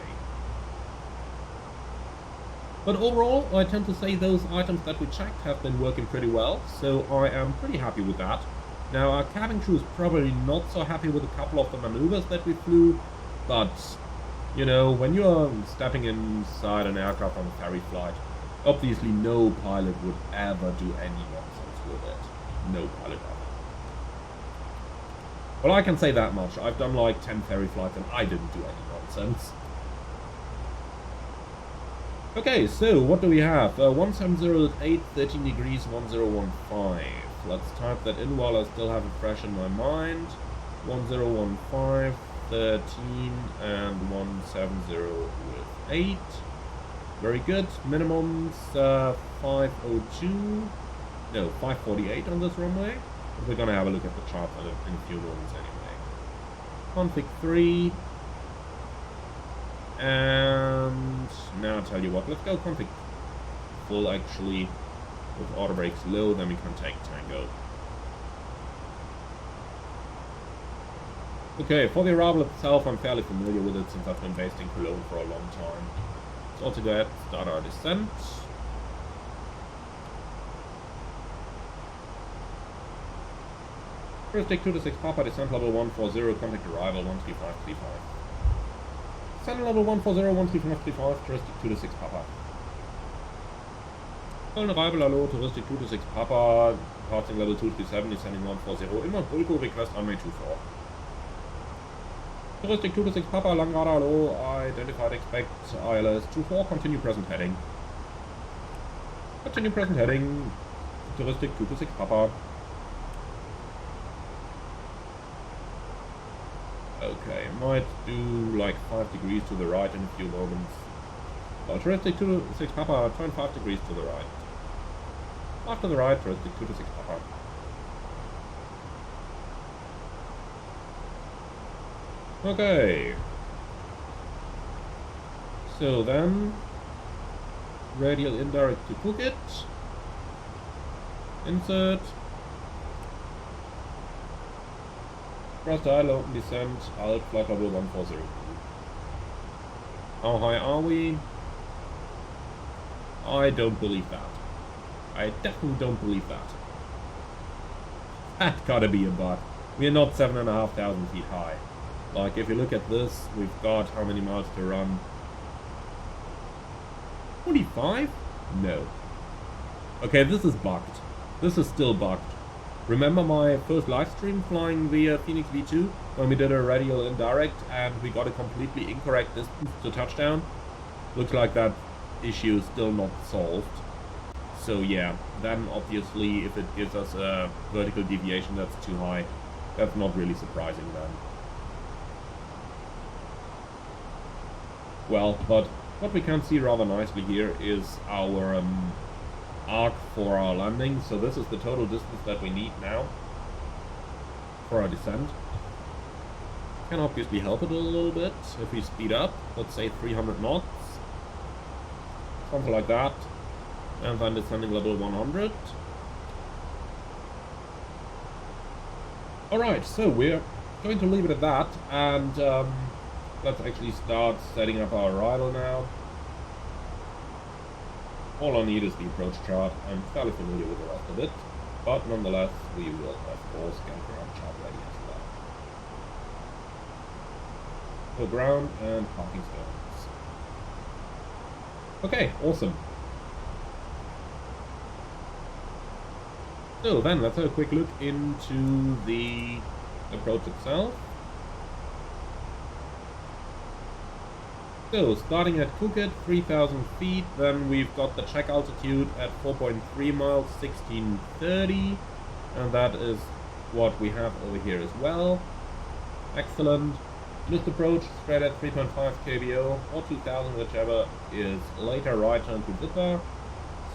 But overall, I tend to say those items that we checked have been working pretty well, so I am pretty happy with that. Now our cabin crew is probably not so happy with a couple of the maneuvers that we flew, but you know, when you're stepping inside an aircraft on a ferry flight, obviously no pilot would ever do any nonsense with it. No pilot ever. Well, I can say that much. I've done like 10 ferry flights and I didn't do any nonsense. Okay, so what do we have? 1708, 13 degrees, 1015. Let's type that in while I still have it fresh in my mind. 1015, 13, and 170 with 8. Very good. Minimums 502. No, 548 on this runway. But we're gonna have a look at the chart in a few moments anyway. Config 3. And now I'll tell you what, let's go config full actually. With auto brakes low, then we can take Tango. Okay, for the arrival itself, I'm fairly familiar with it since I've been based in Cologne for a long time. So let's go ahead and start our descent. First take 226 Papa, descent level 140, contact arrival 13535. Descent level 140, 13535, touristic 226 Papa. On arrival, hello, touristic 226 Papa, departing level 237, descending 140, inbound Bulko, request runway 24. Touristic 226 Papa, Langrada, hello, identified, expect ILS 24, continue present heading. Continue present heading, touristic 226 Papa. Okay, might do like 5 degrees to the right in a few moments. Touristic 226 Papa, turn 5 degrees to the right. After the right, touristic 226 Papa. Okay. So then, radial indirect to Phuket. Insert. Thrust idle, open descent, alt, flight level 140. How high are we? I don't believe that. I definitely don't believe that. That gotta be a bug. We are not 7,500 feet high. Like, if you look at this, we've got how many miles to run? 25? No. Okay, this is bugged. This is still bugged. Remember my first live stream flying the Fenix V2 when we did a radial indirect and we got a completely incorrect distance to touchdown? Looks like that issue is still not solved. So yeah, then obviously if it gives us a vertical deviation that's too high, that's not really surprising then. Well, but what we can see rather nicely here is our arc for our landing. So this is the total distance that we need now for our descent. Can obviously help it a little bit if we speed up, let's say 300 knots, something like that, and then descending level 100. Alright, so we're going to leave it at that, and let's actually start setting up our arrival now. All I need is the approach chart. I'm fairly familiar with the rest of it, but nonetheless, we will of course get the ground chart ready. for ground and parking stones. Okay, awesome. So then let's have a quick look into the approach itself. So starting at Cockpit, 3,000 feet, then we've got the check altitude at 4.3 miles, 1630, and that is what we have over here as well. Excellent. Missed approach straight at 3.5 kbo or 2,000, whichever is later, right turn to zipper.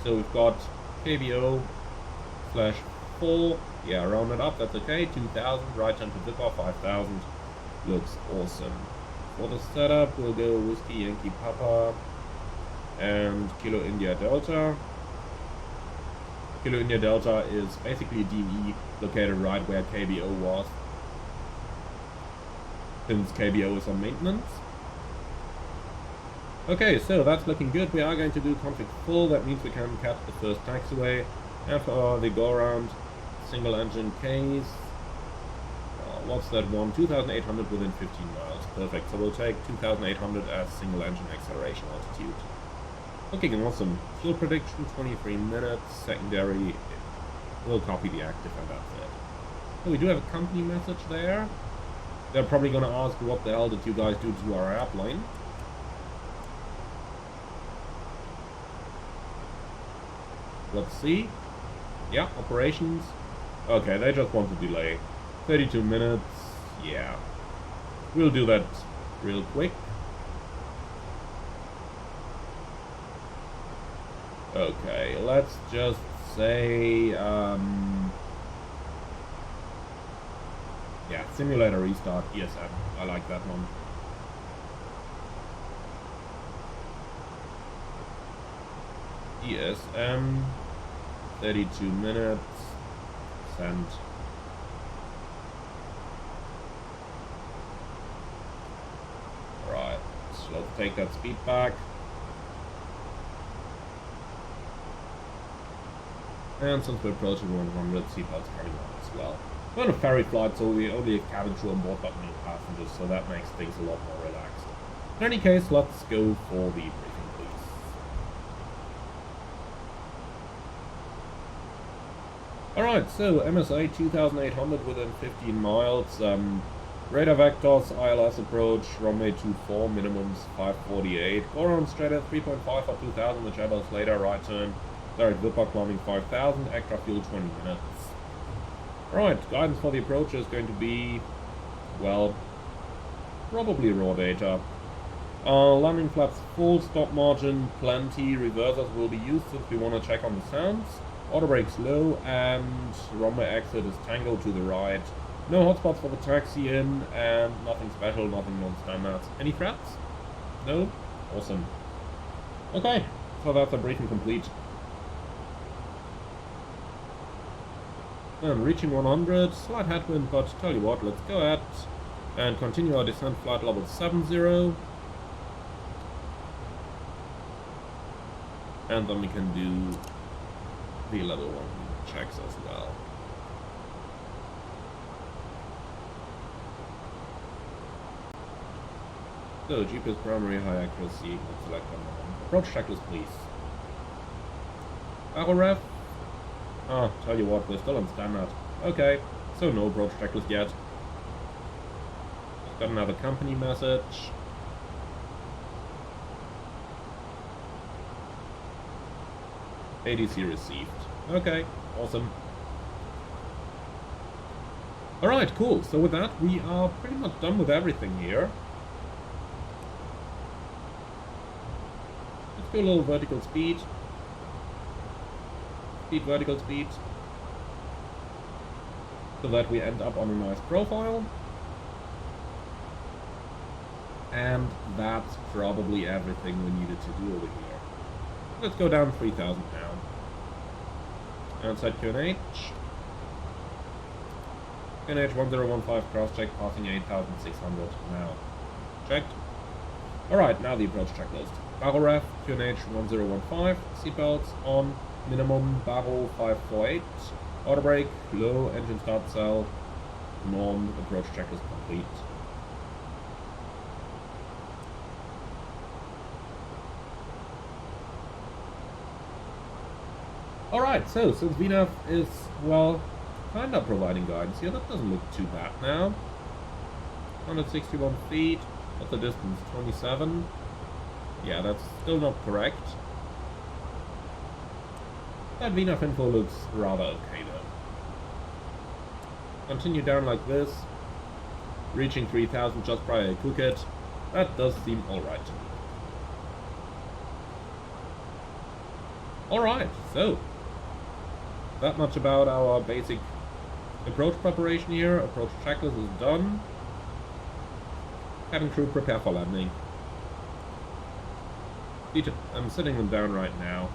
So we've got kbo /4, yeah, round it up, that's okay, 2,000, right turn to zipper, 5,000, looks awesome. For the setup, we'll go Whiskey Yankee Papa and Kilo India Delta. Kilo India Delta is basically a DE located right where KBO was, since KBO is on maintenance. Okay, so that's looking good. We are going to do config full, that means we can catch the first taxiway. And for the go-around single engine case, what's that one? 2,800 within 15 miles. Perfect. So we'll take 2,800 as single engine acceleration altitude. Okay, awesome. Fuel prediction 23 minutes. Secondary, we'll copy the active and that's it. So we do have a company message there. They're probably going to ask what the hell did you guys do to our airplane. Let's see. Yeah, operations. Okay, they just want to delay. 32 minutes, yeah. We'll do that real quick. Okay, let's just say, yeah, simulator restart, ESM. I like that one. ESM, 32 minutes, send. Right, so let's take that speed back. And since we're approaching 100, seatbelts coming on as well. We're on a ferry flight, so we only have cabin crew on board but no passengers, so that makes things a lot more relaxed. In any case, let's go for the briefing, please. Alright, so MSA 2,800 within 15 miles. Radar vectors, ILS approach, runway 24, minimums 548. Go around straight at 3.5 or 2,000, whichever is later, right turn. Direct Vipper climbing 5,000, extra fuel 20 minutes. Alright, guidance for the approach is going to be, well, probably raw data. Landing flaps full, stop margin plenty, reversers will be used since we want to check on the sounds. Auto brakes low, and runway exit is Tango to the right. No hotspots for the taxi in, and nothing special, nothing non-standard. Any threats? No? Awesome. Okay, so that's a briefing complete. And reaching 100, slight headwind, but tell you what, let's go ahead and continue our descent flight level 70. And then we can do the level 1 checks as well. So, GPS primary, high accuracy, let's select on approach checklist, please. Arrow ref. Ah, tell you what, we're still on standard. Okay, so no approach checklist yet. Got another company message. ADC received. Okay, awesome. Alright, cool. So with that, we are pretty much done with everything here. Let's go a little vertical speed. Vertical speed, so that we end up on a nice profile. And that's probably everything we needed to do over here. Let's go down 3,000 now. Outside QNH. QNH 1015 cross check, passing 8,600 now. Checked. Alright, now the approach checklist. Barrel ref, QNH 1015, seatbelts on. Minimum barrel 548, auto brake, low, engine start cell, norm, approach checklist complete. Alright, so since VNAV is, well, kinda providing guidance here, that doesn't look too bad now. 161 feet, what's the distance, 27? Yeah, that's still not correct. That VNAV info looks rather okay though. Continue down like this, reaching 3000 just prior to cook it. That does seem alright to me. Alright, so that much about our basic approach preparation here. Approach checklist is done. Cabin crew prepare for landing. I'm sitting them down right now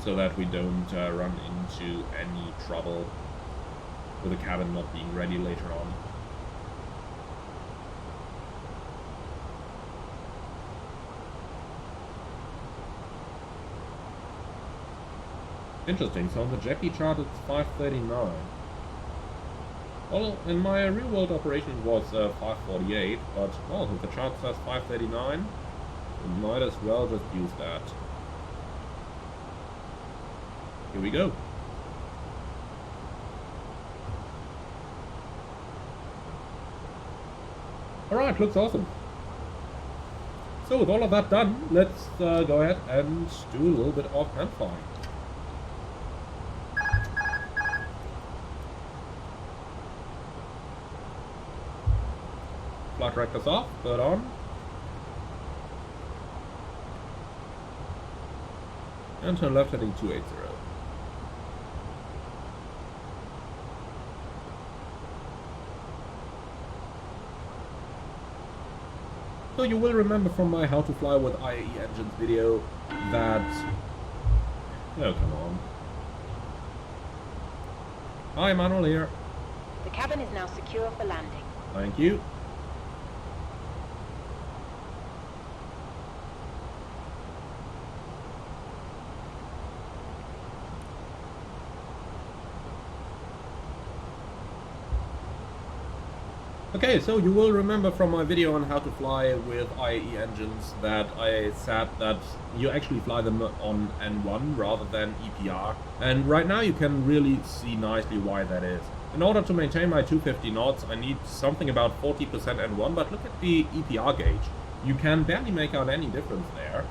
so that we don't run into any trouble with the cabin not being ready later on. Interesting, so on the JEPI chart it's 539. Well, in my real world operation it was 548, but well, if the chart says 539, we might as well just use that. Here we go. Alright, looks awesome. So with all of that done, let's go ahead and do a little bit of hand flying. Flight directors off, bird on. And turn left heading 280. So you will remember from my how to fly with IAE engines video that... Oh, come on. Hi, Manuel here. The cabin is now secure for landing. Thank you. Okay, so you will remember from my video on how to fly with IAE engines that I said that you actually fly them on N1 rather than EPR. And right now you can really see nicely why that is. In order to maintain my 250 knots, I need something about 40% N1, but look at the EPR gauge. You can barely make out any difference there.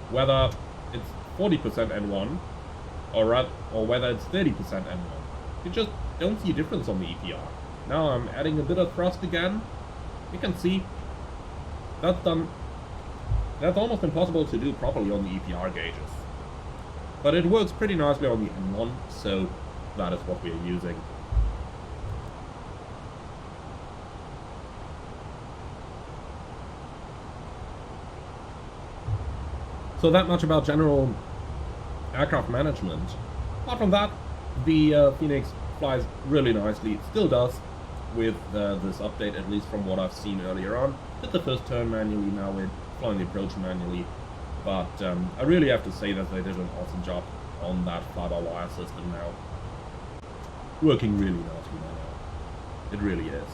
Whether it's 40% N1 or whether it's 30% N1. You just don't see a difference on the EPR. Now I'm adding a bit of thrust again. You can see that's done. That's almost impossible to do properly on the EPR gauges. But it works pretty nicely on the N1, so that is what we are using. So that much about general aircraft management. Apart from that, the Fenix flies really nicely. It still does with this update, at least from what I've seen earlier on. Did the first turn manually, now we're flying the approach manually. But I really have to say that they did an awesome job on that fly-by-wire system now. Working really nicely now. It really is.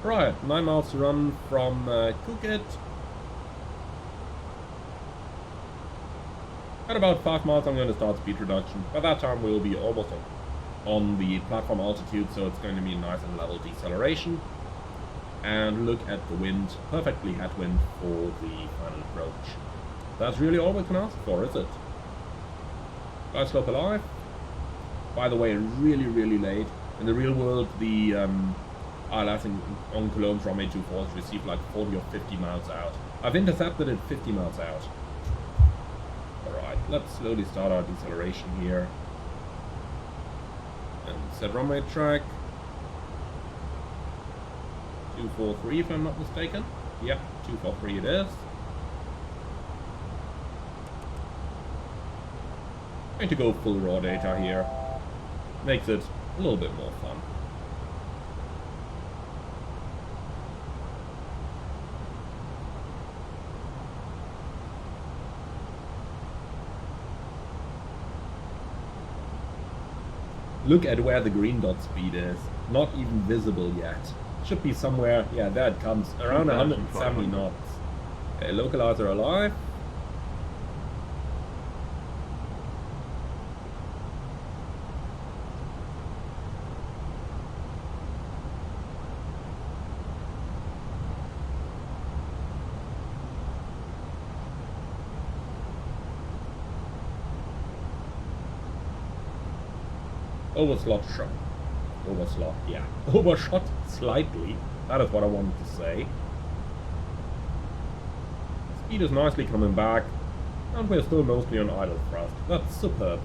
Right, 9 miles to run from Cockpit. At about 5 miles I'm going to start speed reduction. By that time we'll be almost on the platform altitude, so it's going to be a nice and level deceleration. And look at the wind, perfectly headwind for the final approach. That's really all we can ask for, is it? Guys, slope alive. By the way, really late. In the real world, the ILS on Cologne from A24 is received like 40 or 50 miles out. I've intercepted it 50 miles out. Alright, let's slowly start our deceleration here. And set runway track. 243 if I'm not mistaken. Yep, 243 it is. Going to go full raw data here. Makes it a little bit more fun. Look at where the green dot speed is. Not even visible yet. Should be somewhere, yeah, there it comes. Around 170 knots. Okay, localizer alive. overshot, yeah. Overshot slightly. That is what I wanted to say. Speed is nicely coming back, and we're still mostly on idle thrust. That's superb.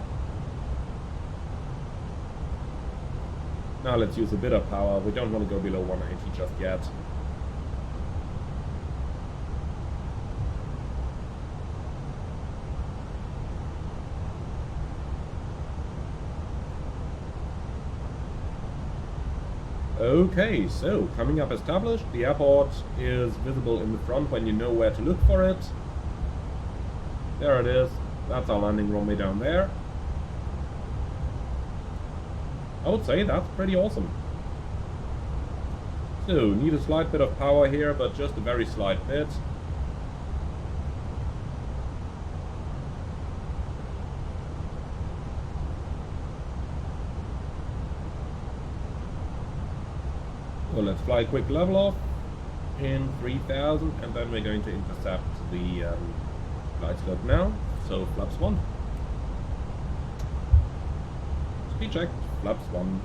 Now let's use a bit of power. We don't want to go below 180 just yet. Okay, so coming up established, the airport is visible in the front when you know where to look for it. There it is. That's our landing runway down there. I would say that's pretty awesome. So, need a slight bit of power here, but just a very slight bit. So let's fly a quick level off in 3000, and then we're going to intercept the flight slope now. So flaps 1. Speed check, flaps 1.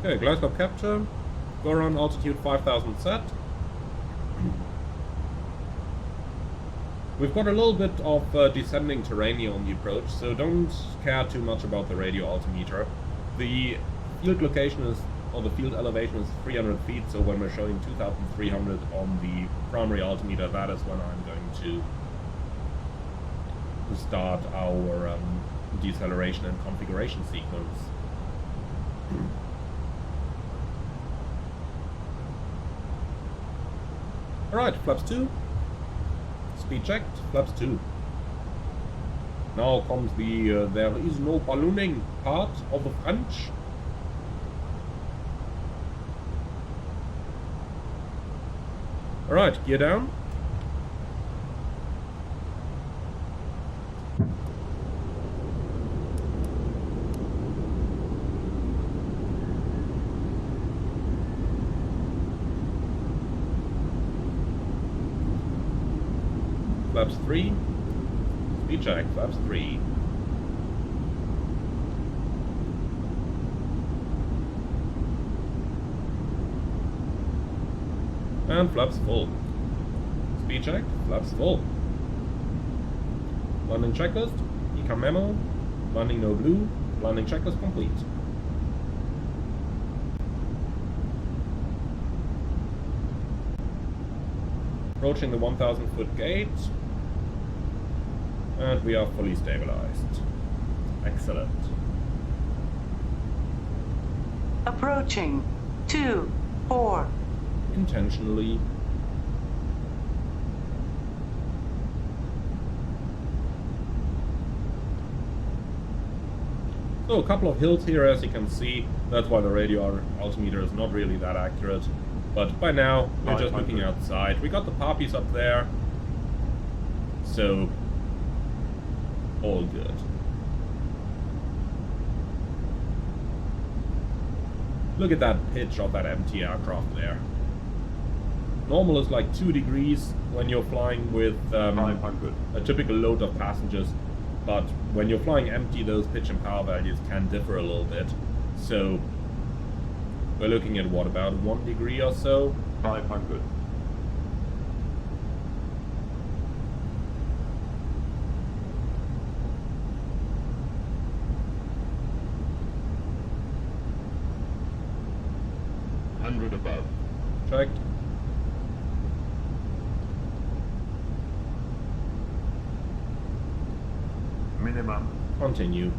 Okay, glide slope capture. Go around altitude 5000 set. We've got a little bit of descending terrain here on the approach, so don't care too much about the radio altimeter. The field location is, or the field elevation is 300 feet, so when we're showing 2300 on the primary altimeter, that is when I'm going to start our deceleration and configuration sequence. Alright, flaps 2. Speed checked, flaps 2. Now comes the there is no ballooning part of the French. Alright, gear down. Flaps 3. Speed check, flaps 3. And flaps full. Speed check, flaps full. Landing checklist, ECAM memo, landing no blue, landing checklist complete. Approaching the 1000 foot gate. And we are fully stabilized. Excellent. Approaching 2-4. Intentionally. So a couple of hills here, as you can see. That's why the radio altimeter is not really that accurate. But by now, we're just looking outside. We got the poppies up there. So, all good. Look at that pitch of that empty aircraft there. Normal is like 2 degrees when you're flying with a typical load of passengers. But when you're flying empty, those pitch and power values can differ a little bit. So, we're looking at what, about 1 degree or so? 500. Above. Checked. Minimum. Continue.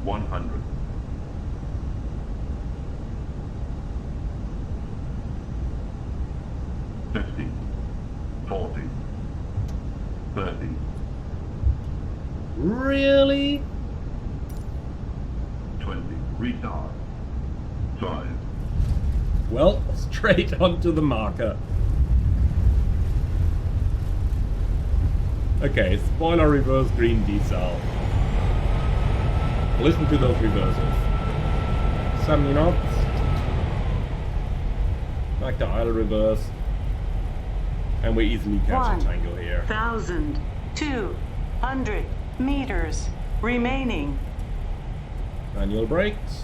$100. 50. 40. 30. Really? 20. Retard. 5. Well, straight onto the marker. Okay, spoiler reverse green decel. Listen to those reverses. 70 knots. Like the idle reverse. And we easily catch a tango here. 1,200 meters remaining. Manual brakes.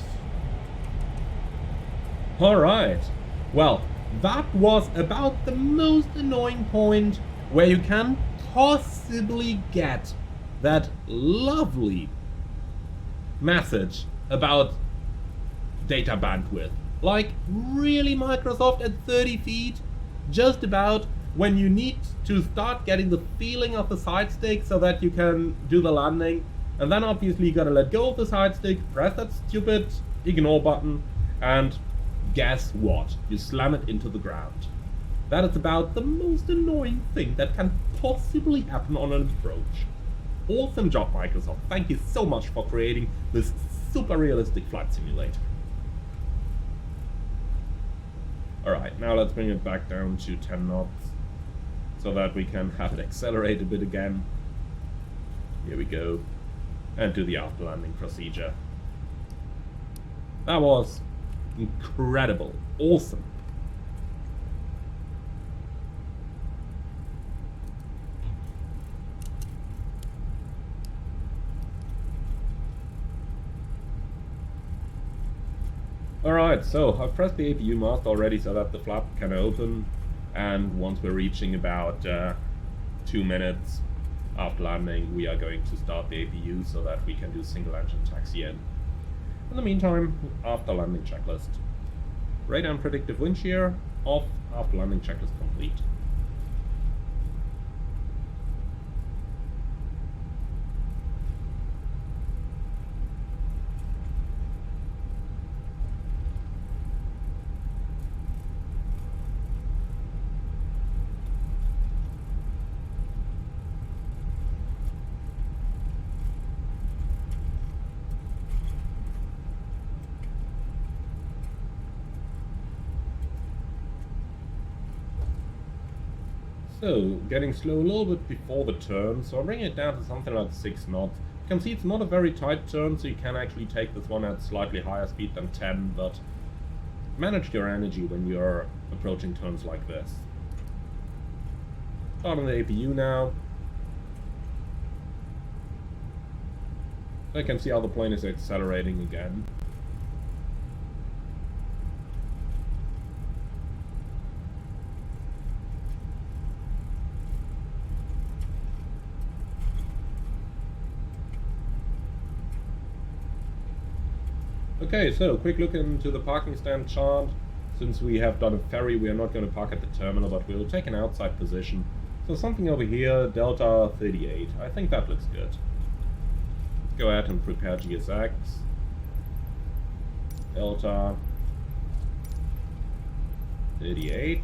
Alright. Well, that was about the most annoying point where you can possibly get that lovely message about data bandwidth. Like, really, Microsoft at 30 feet? Just about when you need to start getting the feeling of the side stick so that you can do the landing. And then obviously you gotta let go of the side stick, press that stupid ignore button, and guess what? You slam it into the ground. That is about the most annoying thing that can possibly happen on an approach. Awesome job, Microsoft. Thank you so much for creating this super realistic flight simulator. Alright, now let's bring it back down to 10 knots so that we can have it accelerate a bit again. Here we go. And do the after landing procedure. That was incredible. Awesome. Alright, so I've pressed the APU mast already so that the flap can open, and once we're reaching about 2 minutes after landing, we are going to start the APU so that we can do single engine taxi in. In the meantime, after landing checklist. Radar and predictive wind shear off, after landing checklist complete. So, getting slow a little bit before the turn, so I'm bringing it down to something like 6 knots. You can see it's not a very tight turn, so you can actually take this one at slightly higher speed than 10, but manage your energy when you're approaching turns like this. Starting the APU now. I can see how the plane is accelerating again. Okay, so quick look into the parking stand chart. Since we have done a ferry, we are not going to park at the terminal, but we'll take an outside position. So something over here, Delta 38. I think that looks good. Go ahead and prepare GSX. Delta 38.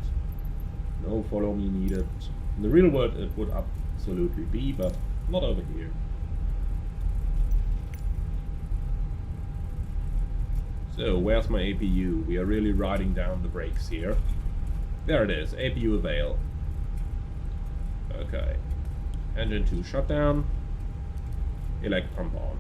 No follow me needed. In the real world it would absolutely be, but not over here. So, where's my APU? We are really riding down the brakes here. There it is, APU avail. Okay. Engine 2 shutdown. Elect pump on.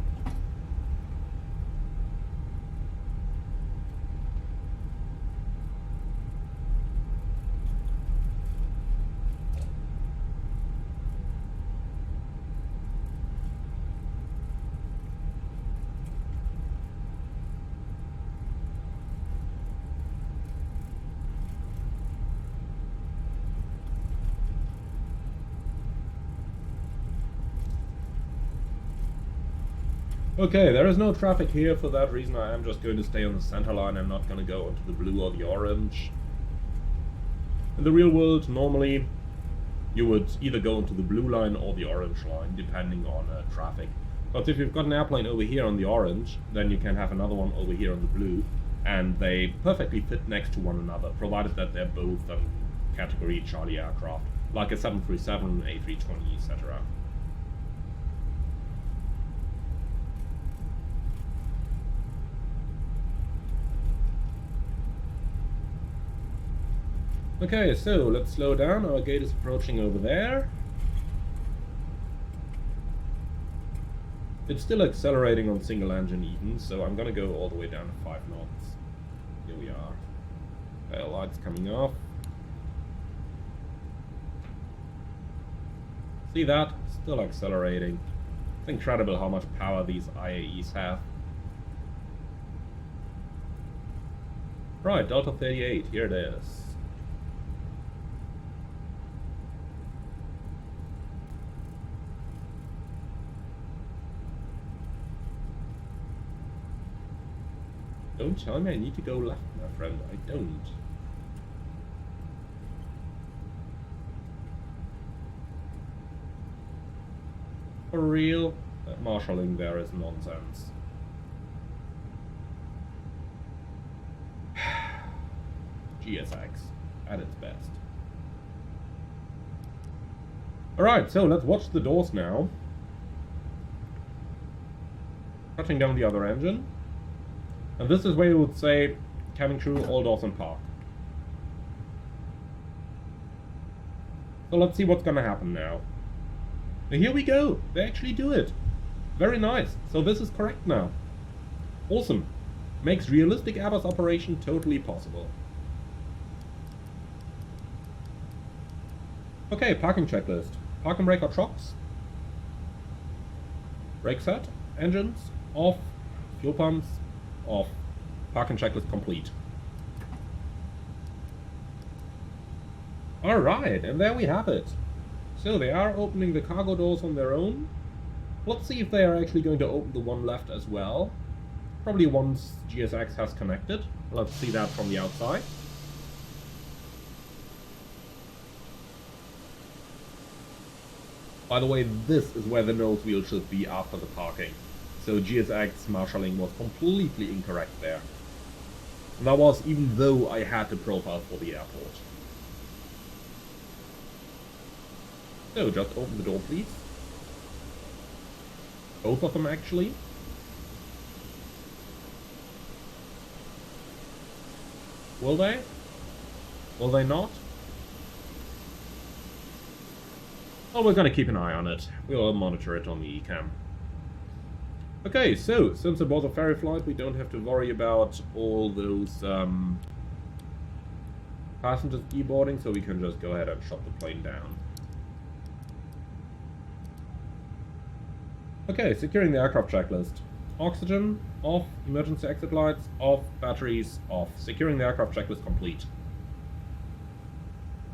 Okay, there is no traffic here. For that reason I am just going to stay on the center line. I'm not going to go onto the blue or the orange. In the real world, normally you would either go into the blue line or the orange line, depending on traffic. But if you've got an airplane over here on the orange, then you can have another one over here on the blue, and they perfectly fit next to one another, provided that they're both category Charlie aircraft, like a 737, A320, etc. Okay, so let's slow down. Our gate is approaching over there. It's still accelerating on single engine even, so I'm gonna go all the way down to 5 knots. Here we are. Tail lights coming off. See that? Still accelerating. It's incredible how much power these IAEs have. Right, Delta 38, here it is. Don't tell me I need to go left, my friend. I don't. For real? That marshalling there is nonsense. GSX at its best. Alright, so let's watch the doors now. Shutting down the other engine. And this is where you would say, cabin crew, all doors on park. So let's see what's gonna happen now. And here we go, they actually do it. Very nice, so this is correct now. Awesome. Makes realistic Airbus operation totally possible. Okay, parking checklist. Park and brake or trucks. Brake set, engines, off, fuel pumps, off. Parking checklist complete. Alright, and there we have it. So they are opening the cargo doors on their own. Let's see if they are actually going to open the one left as well. Probably once GSX has connected. Let's see that from the outside. By the way, this is where the nose wheel should be after the parking. So GSX marshalling was completely incorrect there. And that was even though I had the profile for the airport. So just open the door, please. Both of them actually. Will they? Will they not? Well, we're gonna keep an eye on it. We'll monitor it on the eCam. Okay, so since it was a ferry flight, we don't have to worry about all those passengers deboarding, so we can just go ahead and shut the plane down. Okay, securing the aircraft checklist. Oxygen, off. Emergency exit lights, off. Batteries, off. Securing the aircraft checklist complete.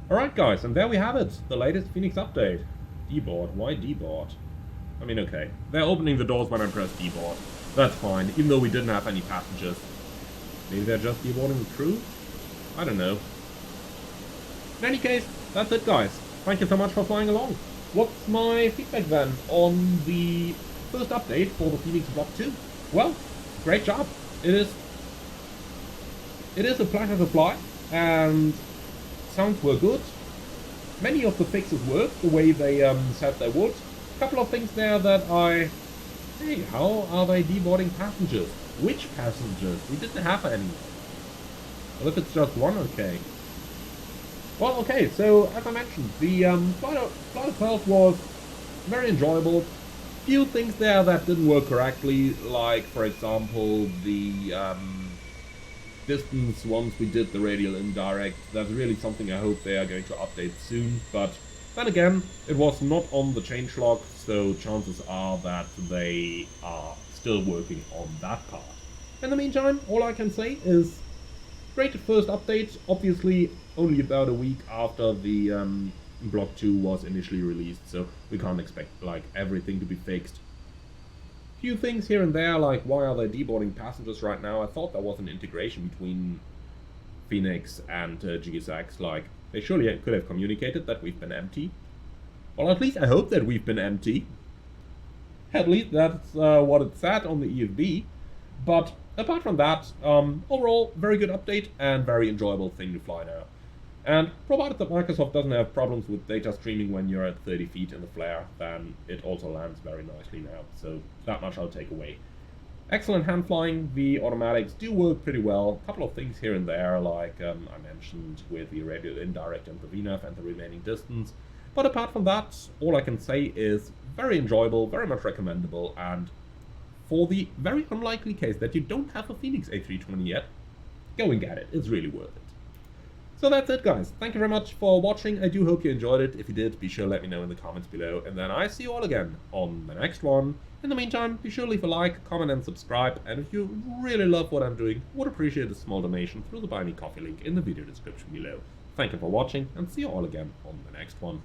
Alright guys, and there we have it. The latest Phoenix update. Deboard. Why deboard? I mean, okay. They're opening the doors when I press deboard. That's fine, even though we didn't have any passengers. Maybe they're just deboarding the crew? I don't know. In any case, that's it guys. Thank you so much for flying along. What's my feedback then on the first update for the Phoenix Block 2? Well, great job. It is a pleasure to fly, and sounds were good. Many of the fixes worked the way they said they would. A couple of things there that hey, how are they deboarding passengers? Which passengers? We didn't have any. Well, if it's just one, okay. Well, okay, so as I mentioned, the flight itself was very enjoyable. Few things there that didn't work correctly, like, for example, the distance once we did the radial indirect. That's really something I hope they are going to update soon, but then again, it was not on the changelog, so chances are that they are still working on that part. In the meantime, all I can say is great first update, obviously only about a week after the Block 2 was initially released, so we can't expect like everything to be fixed. Few things here and there, like why are they deboarding passengers right now? I thought there was an integration between Phoenix and GSX, like they surely could have communicated that we've been empty. Well, at least I hope that we've been empty. At least that's what it said on the EFB. But apart from that, overall, very good update and very enjoyable thing to fly now. And provided that Microsoft doesn't have problems with data streaming when you're at 30 feet in the flare, then it also lands very nicely now. So that much I'll take away. Excellent hand flying, the automatics do work pretty well. A couple of things here and there, like I mentioned with the radial indirect and the VNAV and the remaining distance. But apart from that, all I can say is very enjoyable, very much recommendable, and for the very unlikely case that you don't have a Fenix A320 yet, go and get it. It's really worth it. So that's it, guys. Thank you very much for watching. I do hope you enjoyed it. If you did, be sure to let me know in the comments below, and then I see you all again on the next one. In the meantime, be sure to leave a like, comment, and subscribe, and if you really love what I'm doing, would appreciate a small donation through the Buy Me Coffee link in the video description below. Thank you for watching, and see you all again on the next one.